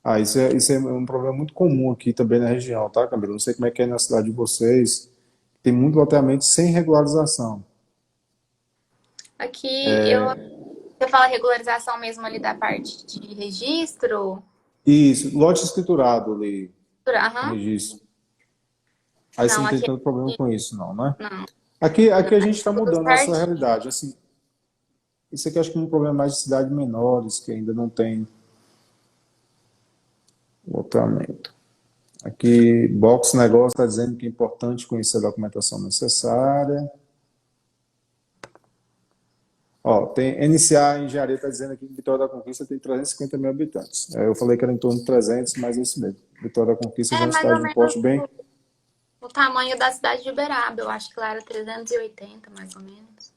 Speaker 1: Ah, isso é um problema muito comum aqui também na região, tá, Camila? Não sei como é que é na cidade de vocês. Tem muito loteamento sem regularização.
Speaker 2: Aqui você fala regularização mesmo ali da parte de registro?
Speaker 1: Isso, lote escriturado ali, com
Speaker 2: Aham.
Speaker 1: registro. Aí você
Speaker 2: Não,
Speaker 1: não tem
Speaker 2: aqui
Speaker 1: tanto problema com isso, não, né?
Speaker 2: não.
Speaker 1: Aqui a
Speaker 2: Aqui
Speaker 1: gente está
Speaker 2: tudo
Speaker 1: mudando essa
Speaker 2: certinho.
Speaker 1: realidade. Assim, isso aqui eu acho que é um problema mais de cidades menores, que ainda não tem loteamento. Aqui, Box Negócio está dizendo que é importante conhecer a documentação necessária. Ó, tem NCA Engenharia está dizendo aqui que Vitória da Conquista tem 350 mil habitantes. Eu falei que era em torno de 300, mas é isso mesmo. Vitória da Conquista já
Speaker 2: É
Speaker 1: é uma
Speaker 2: mais ou
Speaker 1: cidade de um
Speaker 2: menos
Speaker 1: porte bem.
Speaker 2: o tamanho da cidade de Uberaba. Eu acho que lá era 380, mais ou menos.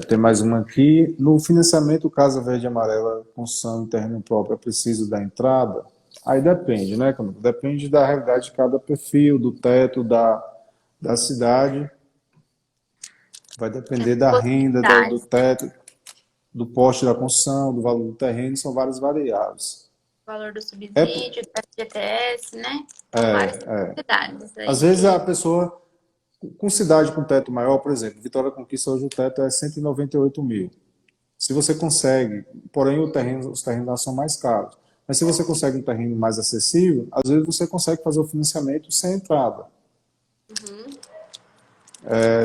Speaker 1: Tem mais uma aqui. No financiamento Casa Verde e Amarela, construção em terreno próprio, é preciso da entrada? Aí depende, né, Camilo? Depende da realidade de cada perfil, do teto, da cidade. Vai
Speaker 2: É
Speaker 1: depender da renda, do
Speaker 2: possibilidades, né?
Speaker 1: teto, do poste da construção, do valor do terreno, são várias variáveis.
Speaker 2: O valor do
Speaker 1: É,
Speaker 2: subsídio, do FGTS, né? São várias possibilidades
Speaker 1: às
Speaker 2: aí
Speaker 1: vezes a
Speaker 2: que
Speaker 1: pessoa, com cidade com teto maior, por exemplo, Vitória Conquista hoje o teto é 198 mil. Se você consegue, porém os terrenos lá são mais caros. Mas se você consegue um terreno mais acessível, às vezes você consegue fazer o financiamento sem entrada.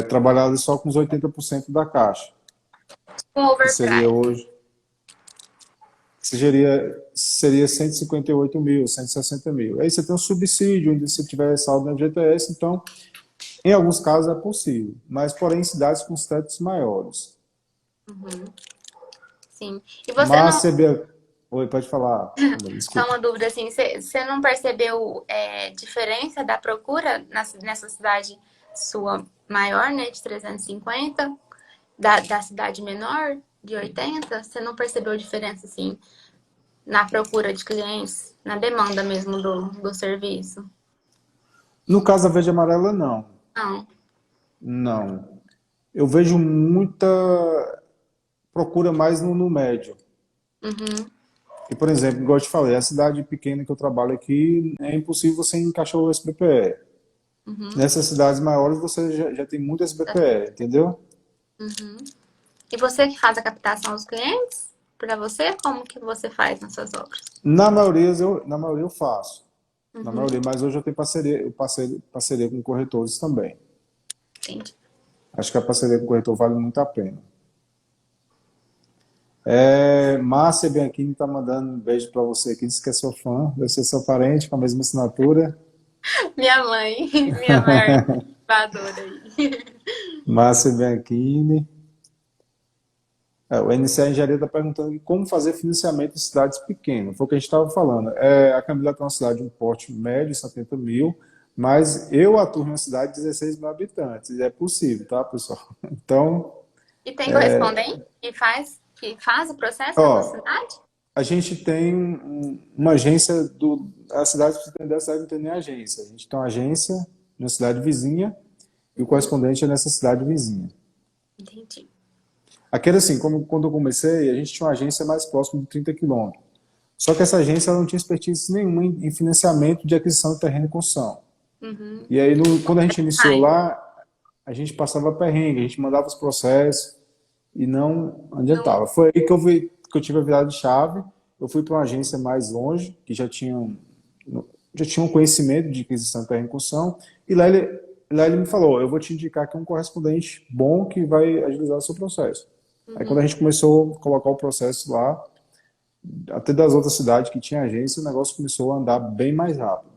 Speaker 1: Trabalhar ali só com os 80% da caixa,
Speaker 2: com
Speaker 1: que seria
Speaker 2: overprice.
Speaker 1: hoje, seria 158 mil, 160 mil. Aí você tem um subsídio, onde se tiver saldo no FGTS, então, em alguns casos é possível, mas porém em cidades com os tetos maiores.
Speaker 2: Sim. E você
Speaker 1: Mas
Speaker 2: não.
Speaker 1: CB... Oi, pode falar, Camila,
Speaker 2: Só
Speaker 1: desculpa.
Speaker 2: uma dúvida assim, você não percebeu diferença da procura nessa cidade sua maior, né, de 350, da cidade menor, de 80? Você não percebeu diferença assim na procura de clientes, na demanda mesmo do serviço?
Speaker 1: No caso da verde e amarela, não.
Speaker 2: Não.
Speaker 1: Não. Eu vejo muita procura mais no médio.
Speaker 2: Uhum.
Speaker 1: E, por exemplo, igual eu te falei, a cidade pequena que eu trabalho aqui, é impossível você encaixar o SBPE.
Speaker 2: Uhum.
Speaker 1: Nessas cidades maiores você já tem muito SBPE, entendeu?
Speaker 2: Uhum. E você que faz a captação dos clientes? Para você, como que você faz nas suas obras?
Speaker 1: Na maioria eu faço. Na
Speaker 2: Uhum.
Speaker 1: maioria, mas hoje eu tenho parceria com corretores também.
Speaker 2: Entendi.
Speaker 1: Acho que a parceria com o corretor vale muito a pena. Márcia Bianchini está mandando um beijo para você aqui, diz que é seu fã, deve ser seu parente com a mesma assinatura.
Speaker 2: Minha mãe, minha maior incentivadora aí.
Speaker 1: Márcia Bianchini. O NCA Engenharia está perguntando aqui como fazer financiamento em cidades pequenas. Foi o que a gente estava falando. A Camila tem uma cidade de um porte médio, 70 mil, mas eu atuo em uma cidade de 16 mil habitantes. É possível, tá, pessoal? Então,
Speaker 2: E tem correspondente que faz o processo na tua
Speaker 1: ó,
Speaker 2: cidade?
Speaker 1: a gente tem uma agência a cidade, pra você entender, a cidade não tem nem agência. A gente tem uma agência na cidade vizinha e o correspondente é nessa cidade vizinha.
Speaker 2: Entendi.
Speaker 1: Aqui era assim, quando eu comecei, a gente tinha uma agência mais próxima de 30 quilômetros. Só que essa agência ela não tinha expertise nenhuma em financiamento de aquisição de terreno e construção.
Speaker 2: Uhum.
Speaker 1: E aí, quando a gente iniciou
Speaker 2: Ai,
Speaker 1: lá, a gente passava perrengue, a gente mandava os processos e não
Speaker 2: não.
Speaker 1: adiantava. Foi aí que eu tive a virada de chave. Eu fui para uma agência mais longe, que já tinha um conhecimento de aquisição de terreno e construção, e lá ele me falou, eu vou te indicar aqui um correspondente bom que vai agilizar o seu processo. Aí quando a
Speaker 2: Uhum.
Speaker 1: gente começou a colocar o processo lá, até das outras cidades que tinha agência, o negócio começou a andar bem mais rápido.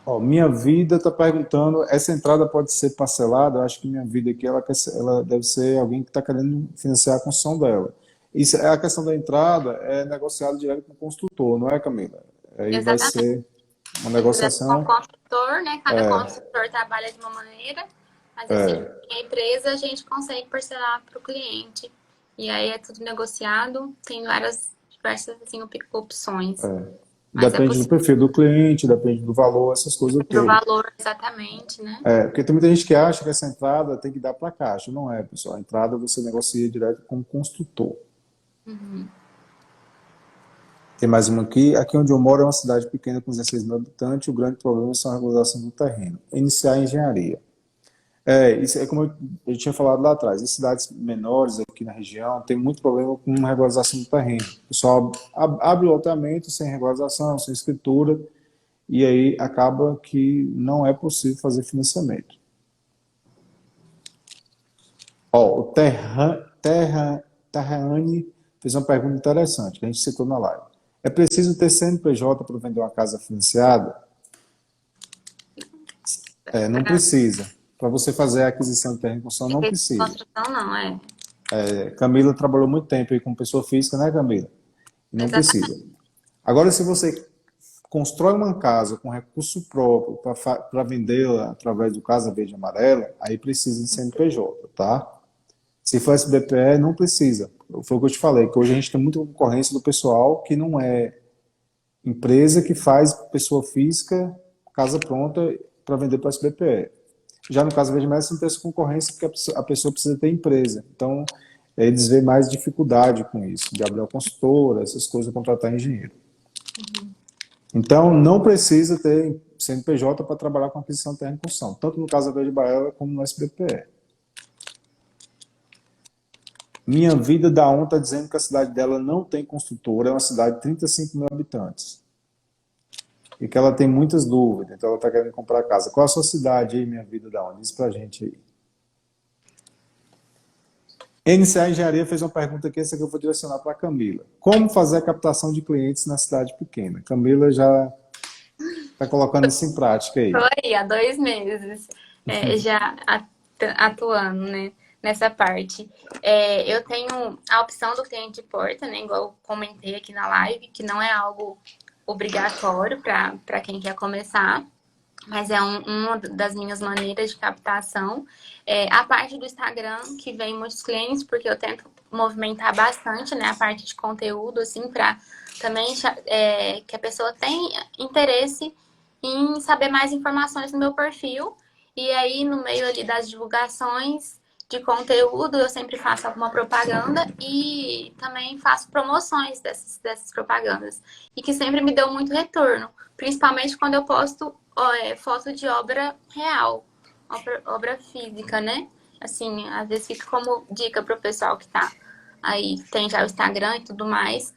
Speaker 1: Ó, minha vida está perguntando, essa entrada pode ser parcelada? Eu acho que minha vida aqui, ela deve ser alguém que está querendo financiar a construção dela. Isso, a questão da entrada é negociado direto com o construtor, não é, Camila? Aí vai
Speaker 2: Exatamente.
Speaker 1: ser uma
Speaker 2: Tem que fazer com o
Speaker 1: negociação.
Speaker 2: consultor, né? Cada consultor trabalha de uma maneira, mas assim, a empresa a gente consegue parcelar para o cliente. E aí é tudo negociado, tem diversas assim, opções. Mas é
Speaker 1: Depende do
Speaker 2: possível
Speaker 1: perfil do cliente, depende do valor, essas coisas
Speaker 2: do
Speaker 1: todas.
Speaker 2: valor exatamente, né?
Speaker 1: Porque tem muita gente que acha que essa entrada tem que dar para a caixa. Não é, pessoal. A entrada você negocia direto com o construtor.
Speaker 2: Uhum.
Speaker 1: Tem mais uma aqui. Aqui onde eu moro é uma cidade pequena com 16 mil habitantes. O grande problema são a regularização do terreno. Iniciar a engenharia. Isso é como eu tinha falado lá atrás. Em cidades menores aqui na região, tem muito problema com regularização do terreno. O pessoal abre loteamento sem regularização, sem escritura, e aí acaba que não é possível fazer financiamento. Ó, o Terrane fez uma pergunta interessante, que a gente citou na live. É preciso ter CNPJ para vender uma casa financiada? Não
Speaker 2: Para
Speaker 1: precisa. Para você fazer a aquisição de terreno em construção, não precisa.
Speaker 2: construção, não, é.
Speaker 1: Camila trabalhou muito tempo aí com pessoa física, né, Camila? E não
Speaker 2: Exatamente.
Speaker 1: precisa. Agora, se você constrói uma casa com recurso próprio para vendê-la através do Casa Verde e Amarela, aí precisa de CNPJ, tá? Se for SBPE, não precisa. Foi o que eu te falei, que hoje a gente tem muita concorrência do pessoal que não é empresa que faz pessoa física, casa pronta para vender para SBPE. Já no caso Verde Amarela, você não tem essa concorrência porque a pessoa precisa ter empresa. Então, eles veem mais dificuldade com isso, de abrir uma consultora, essas coisas, contratar engenheiro. Então, não precisa ter CNPJ para trabalhar com aquisição de terreno e construção, tanto no caso da Verde Baela como no SBPE. Minha Vida da ON está dizendo que a cidade dela não tem construtora, é uma cidade de 35 mil habitantes. E que ela tem muitas dúvidas, então ela está querendo comprar casa. Qual é a sua cidade aí, Minha Vida da ON? Diz pra gente aí. NCA Engenharia fez uma pergunta aqui, essa que eu vou direcionar para a Camila. Como fazer a captação de clientes na cidade pequena? Camila já está colocando isso em prática aí.
Speaker 2: Estou aí há 2 meses já atuando, né, nessa parte. Eu tenho a opção do cliente de porta, né, igual eu comentei aqui na live, que não é algo obrigatório para quem quer começar, mas é uma das minhas maneiras de captação. A parte do Instagram, que vem muitos clientes, porque eu tento movimentar bastante, né, a parte de conteúdo, assim, para também que a pessoa tenha interesse em saber mais informações no meu perfil. E aí, no meio ali das divulgações de conteúdo, eu sempre faço alguma propaganda e também faço promoções dessas propagandas. E que sempre me deu muito retorno, principalmente quando eu posto foto de obra real, obra física, né? Assim, às vezes fica como dica para o pessoal que tá aí, tem já o Instagram e tudo mais.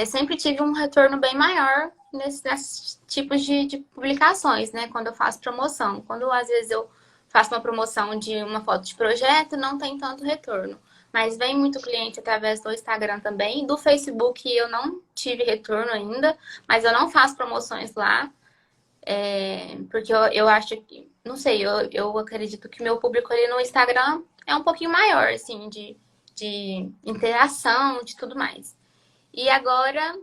Speaker 2: Sempre tive um retorno bem maior nesses tipos de publicações, né? Quando eu faço promoção. Quando às vezes eu faço uma promoção de uma foto de projeto, não tem tanto retorno. Mas vem muito cliente através do Instagram também. Do Facebook eu não tive retorno ainda, mas eu não faço promoções lá. Porque eu acho que, não sei, eu acredito que meu público ali no Instagram é um pouquinho maior, assim, de interação, de tudo mais. E agora,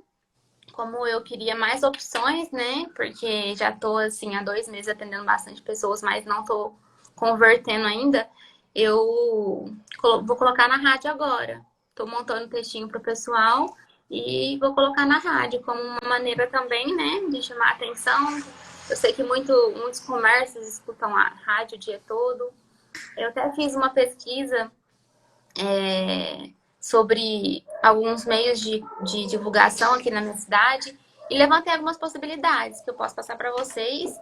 Speaker 2: como eu queria mais opções, né? Porque já tô, assim, há 2 meses atendendo bastante pessoas, mas não tô convertendo ainda, eu vou colocar na rádio agora. Tô montando um textinho pro pessoal e vou colocar na rádio como uma maneira também, né, de chamar a atenção. Eu sei que muitos comércios escutam a rádio o dia todo. Eu até fiz uma pesquisa sobre alguns meios de divulgação aqui na minha cidade e levantei algumas possibilidades que eu posso passar para vocês.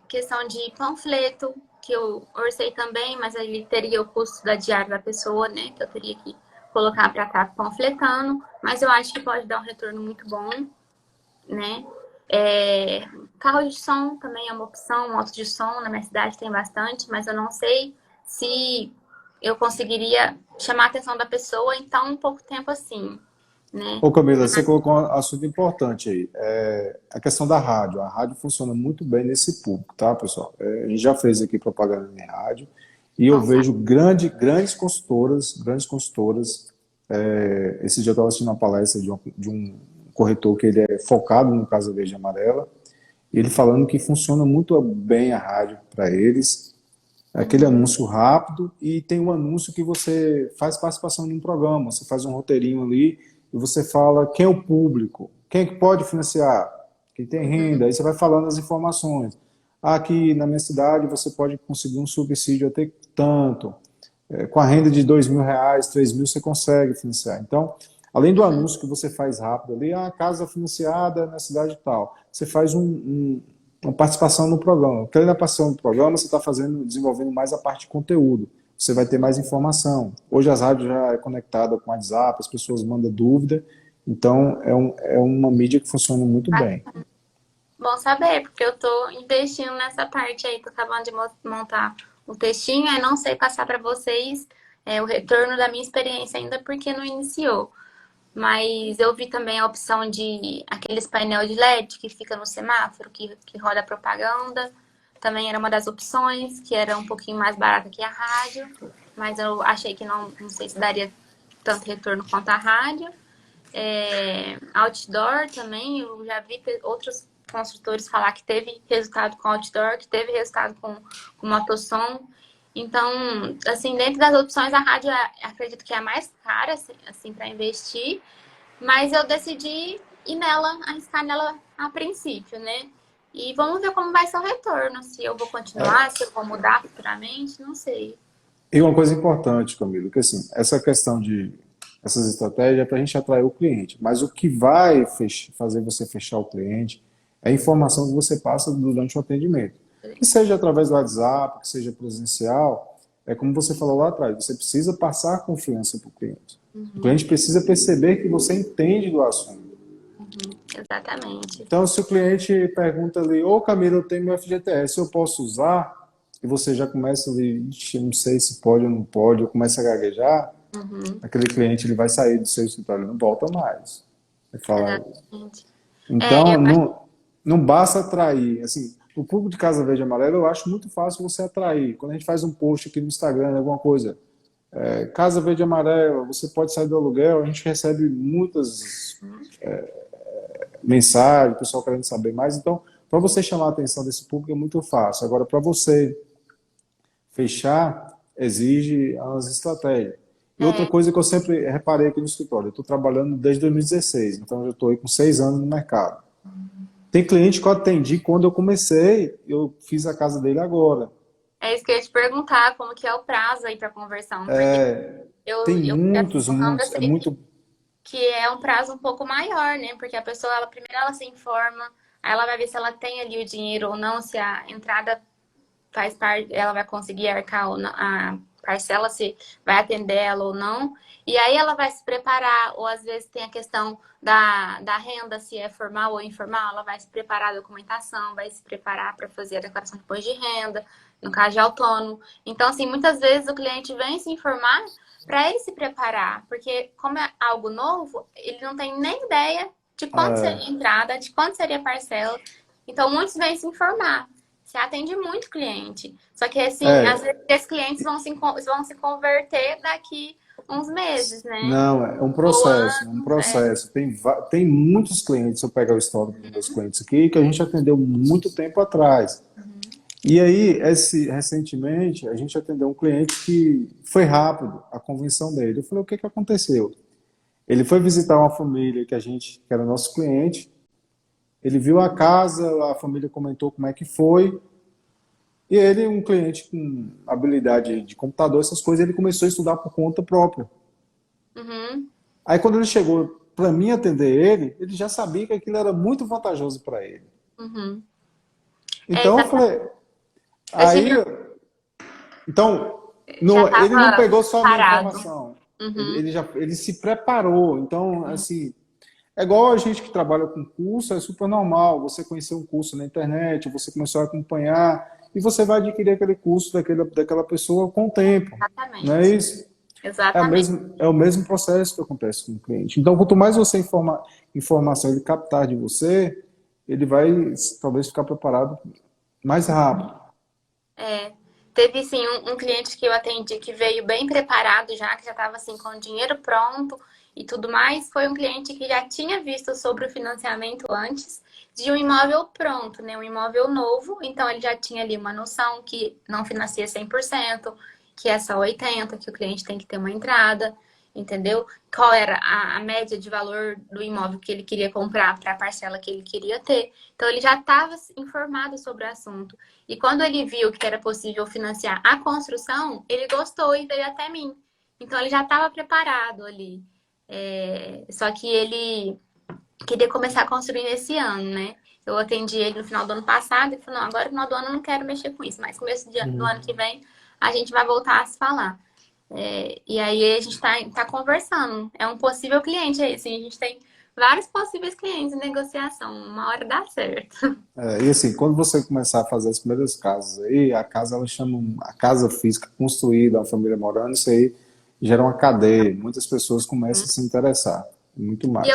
Speaker 2: Questão de panfleto, que eu orcei também, mas ele teria o custo da diária da pessoa, né? Que eu teria que colocar para estar panfletando, mas eu acho que pode dar um retorno muito bom, né? Carro de som também é uma opção, moto de som na minha cidade tem bastante, mas eu não sei se eu conseguiria chamar a atenção da pessoa em tão pouco tempo assim. né?
Speaker 1: Ô Camila, você colocou um assunto importante aí, a questão da rádio. A rádio funciona muito bem nesse público, tá, pessoal? A gente já fez aqui propaganda em rádio e eu
Speaker 2: Nossa,
Speaker 1: vejo grandes consultoras. Esse dia eu estava assistindo uma palestra de um corretor que ele é focado no Casa Verde e Amarela, e ele falando que funciona muito bem a rádio para eles, aquele anúncio rápido, e tem um anúncio que você faz participação em um programa, você faz um roteirinho ali e você fala quem é o público, quem é que pode financiar, quem tem renda, aí você vai falando as informações. Aqui na minha cidade você pode conseguir um subsídio até tanto, com a renda de R$ 2.000, 3.000 você consegue financiar. Então, além do anúncio que você faz rápido ali, a casa financiada na cidade tal, você faz uma participação no programa. Porque além da participação no programa, você está desenvolvendo mais a parte de conteúdo. Você vai ter mais informação. Hoje as rádios já é conectada com o WhatsApp, as pessoas mandam dúvida. Então, é uma mídia que funciona muito bem.
Speaker 2: bom saber, porque eu tô investindo nessa parte aí, tô acabando de montar o textinho, aí não sei passar para vocês o retorno da minha experiência ainda porque não iniciou. Mas eu vi também a opção de aqueles painel de LED que fica no semáforo, que roda propaganda. Também era uma das opções, que era um pouquinho mais barata que a rádio, mas eu achei que não sei se daria tanto retorno quanto a rádio. Outdoor também, eu já vi outros construtores falar que teve resultado com outdoor, que teve resultado com motossom. Então, assim, dentro das opções, a rádio acredito que é a mais cara, assim, para investir, mas eu decidi ir nela, arriscar nela a princípio, né? E vamos ver como vai ser o retorno, se eu vou continuar, se eu vou mudar futuramente, não sei.
Speaker 1: E uma coisa importante, Camilo, que assim, essas estratégias é para a gente atrair o cliente, mas o que vai fazer você fechar o cliente é a informação que você passa durante o atendimento. Que seja através do WhatsApp, que seja presencial, é como você falou lá atrás, você precisa passar confiança para o cliente. O cliente precisa perceber que você entende do assunto.
Speaker 2: Exatamente.
Speaker 1: Então, se o cliente pergunta ali, ô Camilo, eu tenho meu FGTS, eu posso usar? E você já começa ali, "Ixi, não sei se pode ou não pode", ou começa a gaguejar, aquele cliente ele vai sair do seu escritório e não volta mais. Ele fala,
Speaker 2: Exatamente.
Speaker 1: então, não basta atrair. Assim, o público de Casa Verde e Amarela eu acho muito fácil você atrair. Quando a gente faz um post aqui no Instagram, alguma coisa, Casa Verde e Amarela, você pode sair do aluguel, a gente recebe muitas mensagens, o pessoal querendo saber mais. Então, para você chamar a atenção desse público é muito fácil. Agora, para você fechar, exige as estratégias. E outra coisa que eu sempre reparei aqui no escritório, eu estou trabalhando desde 2016, então eu estou aí com 6 anos no mercado. Tem cliente que eu atendi quando eu comecei, eu fiz a casa dele agora.
Speaker 2: É isso que eu ia te perguntar, como que é o prazo aí para conversão, porque
Speaker 1: Tem
Speaker 2: eu no ramo, eu
Speaker 1: muitos, é
Speaker 2: sei
Speaker 1: muito.
Speaker 2: que é um prazo um pouco maior, né? Porque a pessoa, primeiro ela se informa, aí ela vai ver se ela tem ali o dinheiro ou não, se a entrada faz parte, ela vai conseguir arcar ou não, a parcela, se vai atender ela ou não. E aí ela vai se preparar, ou às vezes tem a questão da renda, se é formal ou informal, ela vai se preparar a documentação, vai se preparar para fazer a declaração de imposto de renda, no caso de autônomo. Então, assim, muitas vezes o cliente vem se informar para ele se preparar, porque como é algo novo, ele não tem nem ideia de quanto seria a entrada, de quanto seria a parcela. Então, muitos vêm se informar. Você atende muito cliente. Só que, assim, às vezes esses clientes vão se converter daqui uns meses, né?
Speaker 1: Não, é um
Speaker 2: Ou
Speaker 1: processo, é um
Speaker 2: anos,
Speaker 1: processo. Tem muitos clientes, se eu pegar o histórico dos meus clientes aqui, que a gente atendeu muito tempo atrás. E aí, recentemente, a gente atendeu um cliente que foi rápido a convenção dele. Eu falei, o que que aconteceu? Ele foi visitar uma família que era nosso cliente, ele viu a casa, a família comentou como é que foi, e ele, um cliente com habilidade de computador, essas coisas, ele começou a estudar por conta própria.
Speaker 2: Uhum.
Speaker 1: Aí quando ele chegou para mim atender ele já sabia que aquilo era muito vantajoso para ele.
Speaker 2: Uhum. É,
Speaker 1: Então eu falei,
Speaker 2: eu tive,
Speaker 1: aí, então,
Speaker 2: já
Speaker 1: ele não
Speaker 2: estava
Speaker 1: pegou só a minha
Speaker 2: parado.
Speaker 1: informação,
Speaker 2: Uhum.
Speaker 1: ele se preparou. Então, assim, é igual a gente que trabalha com curso, é super normal. Você conhecer um curso na internet, você começou a acompanhar e você vai adquirir aquele curso daquela pessoa com o tempo, não é
Speaker 2: Exatamente.
Speaker 1: isso?
Speaker 2: Exatamente.
Speaker 1: É o mesmo processo que acontece com o cliente. Então, quanto mais você informação ele captar de você, ele vai talvez ficar preparado mais rápido.
Speaker 2: É, teve sim um cliente que eu atendi que veio bem preparado já, que já estava assim com o dinheiro pronto e tudo mais. Foi um cliente que já tinha visto sobre o financiamento antes de um imóvel pronto, né? Um imóvel novo, então ele já tinha ali uma noção que não financia 100%, que é só 80%, que o cliente tem que ter uma entrada, entendeu? Qual era a média de valor do imóvel que ele queria comprar para a parcela que ele queria ter. Então ele já estava informado sobre o assunto. E quando ele viu que era possível financiar a construção, ele gostou e veio até mim. Então ele já estava preparado ali. Só que ele queria começar a construir nesse ano, né? Eu atendi ele no final do ano passado e falou, não, agora no final do ano eu não quero mexer com isso, mas começo do ano que vem a gente vai voltar a se falar. E aí a gente tá conversando. É um possível cliente aí, assim, a gente tem vários possíveis clientes em negociação. Uma hora dá certo.
Speaker 1: E assim, quando você começar a fazer as primeiras casas aí, a casa ela chama a casa física construída, a família morando, isso aí gera uma cadeia. Muitas pessoas começam a se interessar, muito mais.
Speaker 2: E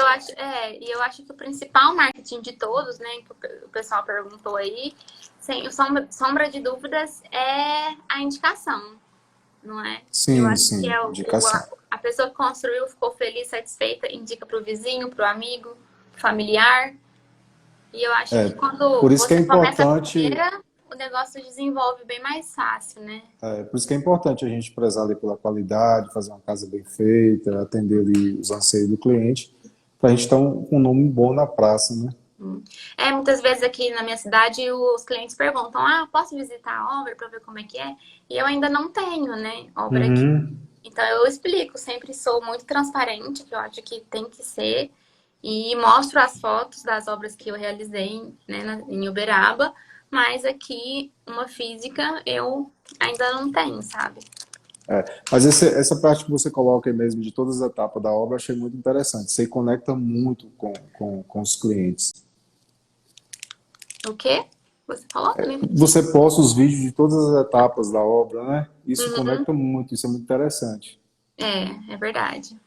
Speaker 2: eu acho que o principal marketing de todos, né, que o pessoal perguntou aí, sem sombra de dúvidas, é a indicação, não é? Eu
Speaker 1: Sim,
Speaker 2: acho que
Speaker 1: sim, indicação.
Speaker 2: a pessoa que construiu ficou feliz, satisfeita, indica para o vizinho, para o amigo, familiar. E eu acho que
Speaker 1: Por
Speaker 2: quando
Speaker 1: isso que é
Speaker 2: você começa a
Speaker 1: importante,
Speaker 2: primeira, o negócio desenvolve bem mais fácil, né?
Speaker 1: por isso que é importante a gente prezar ali pela qualidade, fazer uma casa bem feita, atender ali os anseios do cliente, para a gente ter um nome bom na praça, né?
Speaker 2: Muitas vezes aqui na minha cidade os clientes perguntam: ah, posso visitar a obra para ver como é que é? E eu ainda não tenho, né, obra aqui.
Speaker 1: Uhum.
Speaker 2: Então eu explico, sempre sou muito transparente, que eu acho que tem que ser, e mostro as fotos das obras que eu realizei, né, em Uberaba, mas aqui uma física eu ainda não tenho, sabe?
Speaker 1: Mas essa parte que você coloca aí mesmo de todas as etapas da obra, eu achei muito interessante. Você conecta muito com os clientes.
Speaker 2: O quê? Você falou? Não entendi.
Speaker 1: Você posta os vídeos de todas as etapas da obra, né? Isso
Speaker 2: Uhum.
Speaker 1: conecta muito, isso é muito interessante.
Speaker 2: É verdade.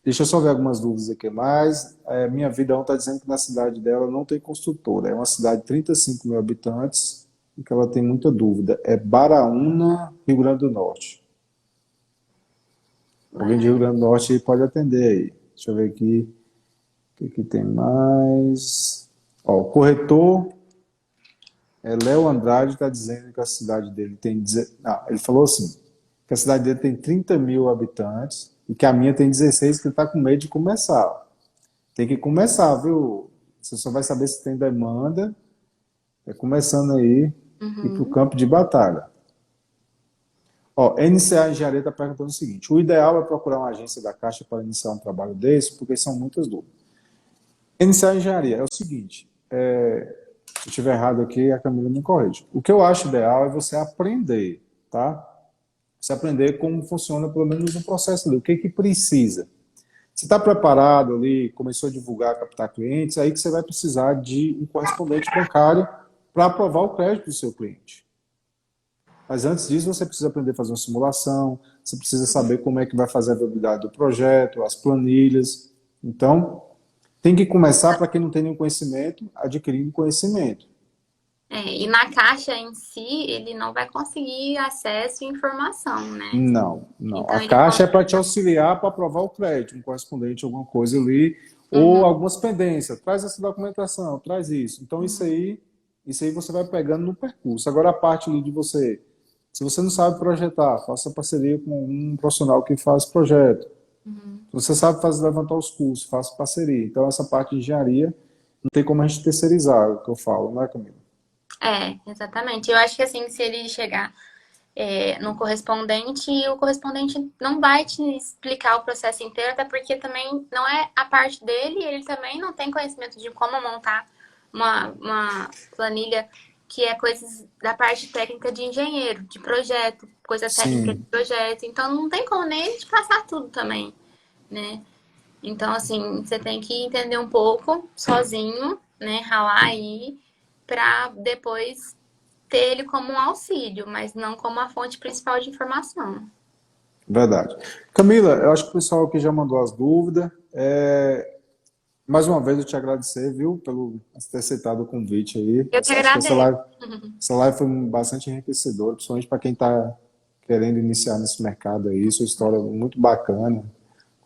Speaker 1: Deixa eu só ver algumas dúvidas aqui mais. Minha vida está dizendo que na cidade dela não tem construtora. É uma cidade de 35 mil habitantes e que ela tem muita dúvida. É Baraúna, Rio Grande do Norte. Alguém de Rio Grande do Norte aí pode atender aí. Deixa eu ver aqui. O que, que tem mais? Ó, o corretor Léo Andrade está dizendo que a cidade dele tem. Ele falou assim: que a cidade dele tem 30 mil habitantes e que a minha tem 16, que ele está com medo de começar. Tem que começar, viu? Você só vai saber se tem demanda. É começando aí e para o
Speaker 2: Uhum.
Speaker 1: campo de batalha. Ó, NCA Engenharia está perguntando o seguinte: o ideal é procurar uma agência da Caixa para iniciar um trabalho desse, porque são muitas dúvidas. Iniciar engenharia é o seguinte, se eu estiver errado aqui, a Camila me corrige. O que eu acho ideal é você aprender, tá? Você aprender como funciona, pelo menos, o processo ali, o que que precisa. Você está preparado ali, começou a divulgar, captar clientes, aí que você vai precisar de um correspondente bancário para aprovar o crédito do seu cliente. Mas antes disso, você precisa aprender a fazer uma simulação, você precisa saber como é que vai fazer a viabilidade do projeto, as planilhas. Então, tem que começar, para quem não tem nenhum conhecimento, adquirindo conhecimento.
Speaker 2: E na caixa em si, ele não vai conseguir acesso e informação, né?
Speaker 1: Não, não.
Speaker 2: Então
Speaker 1: A
Speaker 2: ele
Speaker 1: Caixa é para te auxiliar para aprovar o crédito, um correspondente, alguma coisa ali, ou
Speaker 2: Uhum,
Speaker 1: algumas pendências. Traz essa documentação, traz isso. Então isso aí você vai pegando no percurso. Agora a parte ali de você, se você não sabe projetar, faça parceria com um profissional que faz projeto.
Speaker 2: uhum.
Speaker 1: Se você sabe fazer levantar os custos, faça parceria. Então essa parte de engenharia não tem como a gente terceirizar, é o que eu falo, não é, Camila?
Speaker 2: Exatamente. Eu acho que assim, se ele chegar no correspondente, o correspondente não vai te explicar o processo inteiro, até porque também não é a parte dele, ele também não tem conhecimento de como montar uma planilha que é coisas da parte técnica de engenheiro, de projeto, coisa técnica de
Speaker 1: Sim.
Speaker 2: projeto. Então não tem como nem ele te passar tudo também, né? Então, assim, você tem que entender um pouco sozinho, né? Ralar aí, pra depois ter ele como um auxílio, mas não como a fonte principal de informação.
Speaker 1: Verdade. Camila, eu acho que o pessoal aqui já mandou as dúvidas. Mais uma vez eu te agradecer, viu, pelo ter aceitado o convite aí.
Speaker 2: Eu que
Speaker 1: Acho que
Speaker 2: agradeço.
Speaker 1: essa live foi bastante enriquecedora, principalmente para quem está querendo iniciar nesse mercado aí. Sua história é muito bacana,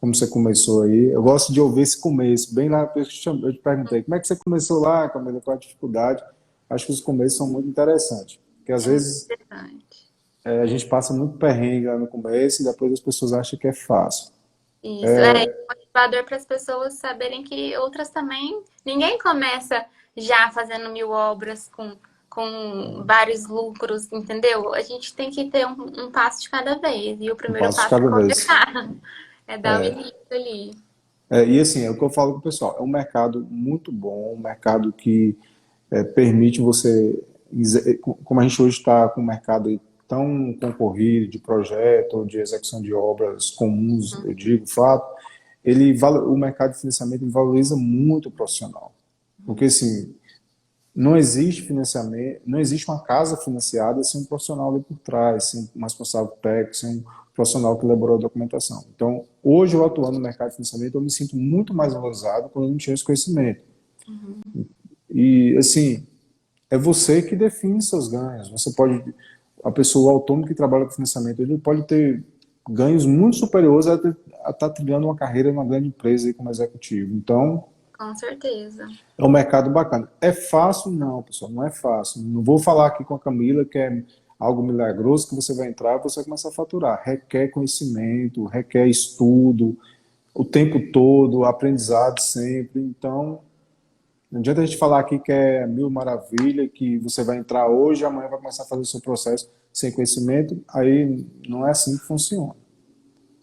Speaker 1: como você começou aí. Eu gosto de ouvir esse começo, bem lá, eu te perguntei, como é que você começou lá, Camila, qual a dificuldade? Acho que os começos são muito interessantes, porque às
Speaker 2: É muito
Speaker 1: vezes
Speaker 2: interessante.
Speaker 1: a gente passa muito perrengue lá no começo e depois as pessoas acham que é fácil.
Speaker 2: Isso, é motivador para as pessoas saberem que outras também. Ninguém começa já fazendo mil obras com vários lucros, entendeu? A gente tem que ter um passo de cada vez. E o
Speaker 1: Um
Speaker 2: primeiro
Speaker 1: passo de
Speaker 2: passo é
Speaker 1: cada vez.
Speaker 2: começar, é dar o início ali.
Speaker 1: E assim, é o que eu falo com o pessoal, é um mercado muito bom, um mercado que permite você, como a gente hoje está com um mercado aí tão concorrido de projeto, de execução de obras comuns, eu digo, fato, o mercado de financiamento ele valoriza muito o profissional. Porque assim, não existe financiamento, não existe uma casa financiada sem um profissional ali por trás, sem um responsável técnico, sem um profissional que elaborou a documentação. Então, hoje eu atuando no mercado de financiamento, eu me sinto muito mais valorizado quando eu não tinha esse conhecimento. E, assim, é você que define seus ganhos. Você pode, a pessoa autônoma que trabalha com financiamento, ele pode ter ganhos muito superiores a estar trilhando uma carreira numa grande empresa aí como executivo. Então,
Speaker 2: Com certeza.
Speaker 1: é um mercado bacana. É fácil? Não, pessoal, não é fácil. Não vou falar aqui com a Camila que é algo milagroso que você vai entrar e você vai começar a faturar. Requer conhecimento, requer estudo, o tempo todo, aprendizado sempre. Então, não adianta a gente falar aqui que é mil maravilha, que você vai entrar hoje, amanhã vai começar a fazer o seu processo sem conhecimento. Aí não é assim que funciona.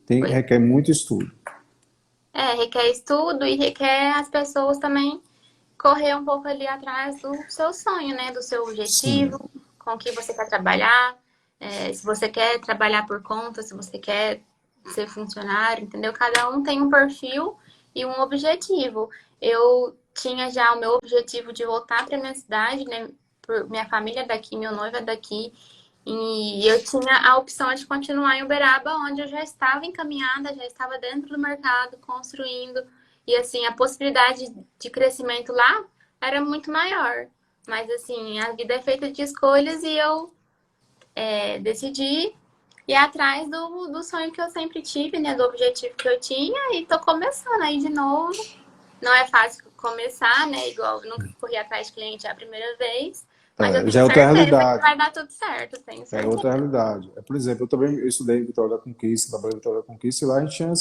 Speaker 2: Pois
Speaker 1: Requer muito estudo.
Speaker 2: requer estudo e requer as pessoas também correr um pouco ali atrás do seu sonho, né? Do seu
Speaker 1: Sim,
Speaker 2: objetivo, com o que você quer trabalhar. Se você quer trabalhar por conta, se você quer ser funcionário, entendeu? Cada um tem um perfil e um objetivo. Eu tinha já o meu objetivo de voltar para minha cidade, né? Minha família é daqui, meu noivo é daqui. E eu tinha a opção de continuar em Uberaba, onde eu já estava encaminhada, já estava dentro do mercado, construindo. E assim, a possibilidade de crescimento lá era muito maior. Mas assim, a vida é feita de escolhas e eu decidi ir atrás do sonho que eu sempre tive, né? Do objetivo que eu tinha e tô começando aí de novo. Não é fácil começar, né? Igual eu nunca corri atrás de cliente a primeira vez. Mas eu
Speaker 1: já
Speaker 2: tenho
Speaker 1: é outra
Speaker 2: certeza que
Speaker 1: realidade.
Speaker 2: vai dar tudo certo, tenho
Speaker 1: É
Speaker 2: certeza.
Speaker 1: outra realidade. Por exemplo, eu estudei em Vitória da Conquista, trabalhei em Vitória da Conquista, e lá a gente tinha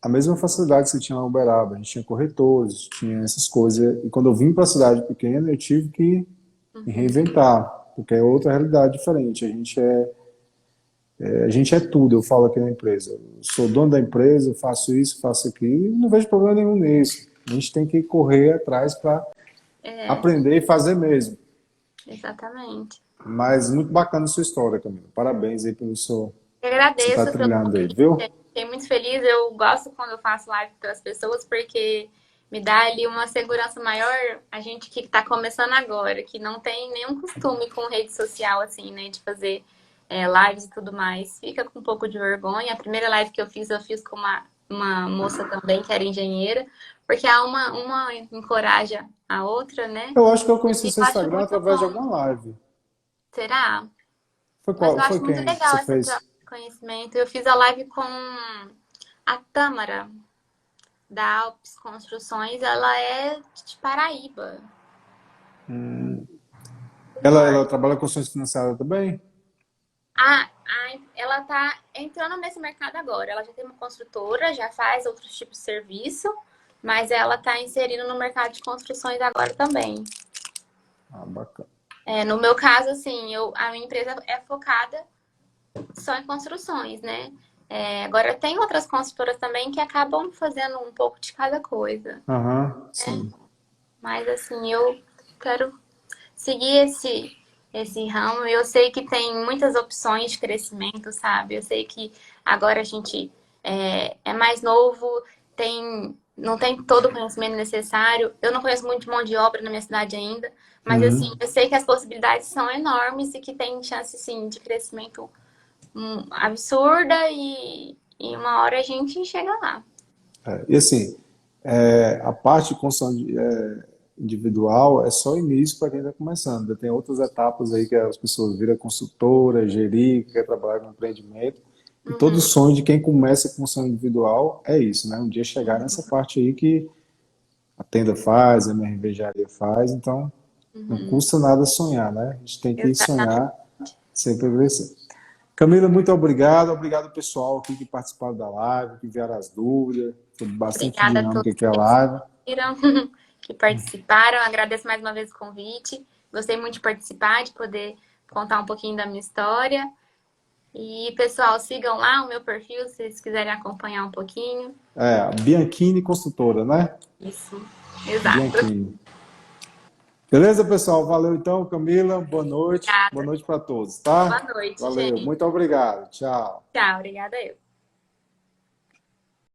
Speaker 1: a mesma facilidade que tinha lá em Uberaba. A gente tinha corretores, tinha essas coisas. E quando eu vim para a cidade pequena, eu tive que me reinventar, porque é outra realidade diferente. A gente é tudo, eu falo aqui na empresa. Eu sou dono da empresa, eu faço isso, faço aquilo, e não vejo problema nenhum nisso. A gente tem que correr atrás para
Speaker 2: É,
Speaker 1: aprender e fazer mesmo.
Speaker 2: exatamente.
Speaker 1: Mas muito bacana a sua história, Camila. Parabéns aí pelo seu
Speaker 2: Eu
Speaker 1: que você está
Speaker 2: agradeço pelo
Speaker 1: trilhando aí,
Speaker 2: convite.
Speaker 1: viu?
Speaker 2: Fiquei muito feliz. Eu gosto quando eu faço live para as pessoas, porque me dá ali uma segurança maior. A gente que está começando agora, que não tem nenhum costume com rede social, assim, né, de fazer lives e tudo mais, fica com um pouco de vergonha. A primeira live que eu fiz com uma moça também, que era engenheira, porque uma encoraja a outra, né?
Speaker 1: Eu acho que eu conheci
Speaker 2: E
Speaker 1: seu
Speaker 2: eu acho
Speaker 1: Instagram
Speaker 2: muito
Speaker 1: através de
Speaker 2: bom.
Speaker 1: alguma live.
Speaker 2: Será?
Speaker 1: Foi
Speaker 2: Mas eu
Speaker 1: qual? Foi
Speaker 2: acho muito
Speaker 1: quem que
Speaker 2: legal
Speaker 1: você
Speaker 2: essa troca
Speaker 1: fez?
Speaker 2: de conhecimento. Eu fiz a live com a Tâmara, da Alpes Construções. Ela é de Paraíba, do
Speaker 1: Ela
Speaker 2: norte.
Speaker 1: trabalha com ações financiadas também?
Speaker 2: Ela tá entrando nesse mercado agora. Ela já tem uma construtora, já faz outros tipos de serviço, mas ela tá inserindo no mercado de construções agora também.
Speaker 1: Ah, bacana.
Speaker 2: No meu caso, assim, a minha empresa é focada só em construções, né? Agora tem outras construtoras também que acabam fazendo um pouco de cada coisa.
Speaker 1: Aham, sim.
Speaker 2: Mas assim, eu quero seguir esse ramo. Eu sei que tem muitas opções de crescimento, sabe? Eu sei que agora a gente é mais novo, não tem todo o conhecimento necessário. Eu não conheço muito de mão de obra na minha cidade ainda, mas assim,
Speaker 1: Uhum.
Speaker 2: eu sei que as possibilidades são enormes e que tem chance, sim, de crescimento absurda e uma hora a gente chega lá.
Speaker 1: E assim, a parte de construção individual é só o início para quem está começando. Ainda tem outras etapas aí que as pessoas viram consultora, gerir, quer trabalhar com empreendimento. E todo
Speaker 2: Uhum,
Speaker 1: sonho de quem começa com construção individual é isso, né? Um dia chegar nessa parte aí que a tenda faz, a MRV Engenharia faz, então não
Speaker 2: uhum.
Speaker 1: custa nada sonhar, né? A gente tem que
Speaker 2: Exatamente.
Speaker 1: sonhar sempre crescer. Camila, muito obrigado. Obrigado, pessoal aqui que participaram da live, que enviaram as dúvidas. Foi bastante
Speaker 2: Obrigada a
Speaker 1: dinâmica
Speaker 2: todos
Speaker 1: aqui a
Speaker 2: que
Speaker 1: live.
Speaker 2: assistiram, que participaram. Agradeço mais uma vez o convite. Gostei muito de participar, de poder contar um pouquinho da minha história. E, pessoal, sigam lá o meu perfil, se vocês quiserem acompanhar um pouquinho.
Speaker 1: A Bianchini Construtora, né?
Speaker 2: Isso, exato.
Speaker 1: Bianchini. Beleza, pessoal? Valeu então, Camila. Boa noite. Boa
Speaker 2: Obrigada.
Speaker 1: noite para todos,
Speaker 2: Boa
Speaker 1: tá?
Speaker 2: noite,
Speaker 1: Valeu.
Speaker 2: gente.
Speaker 1: Muito obrigado. Tchau.
Speaker 2: Tchau, obrigada eu.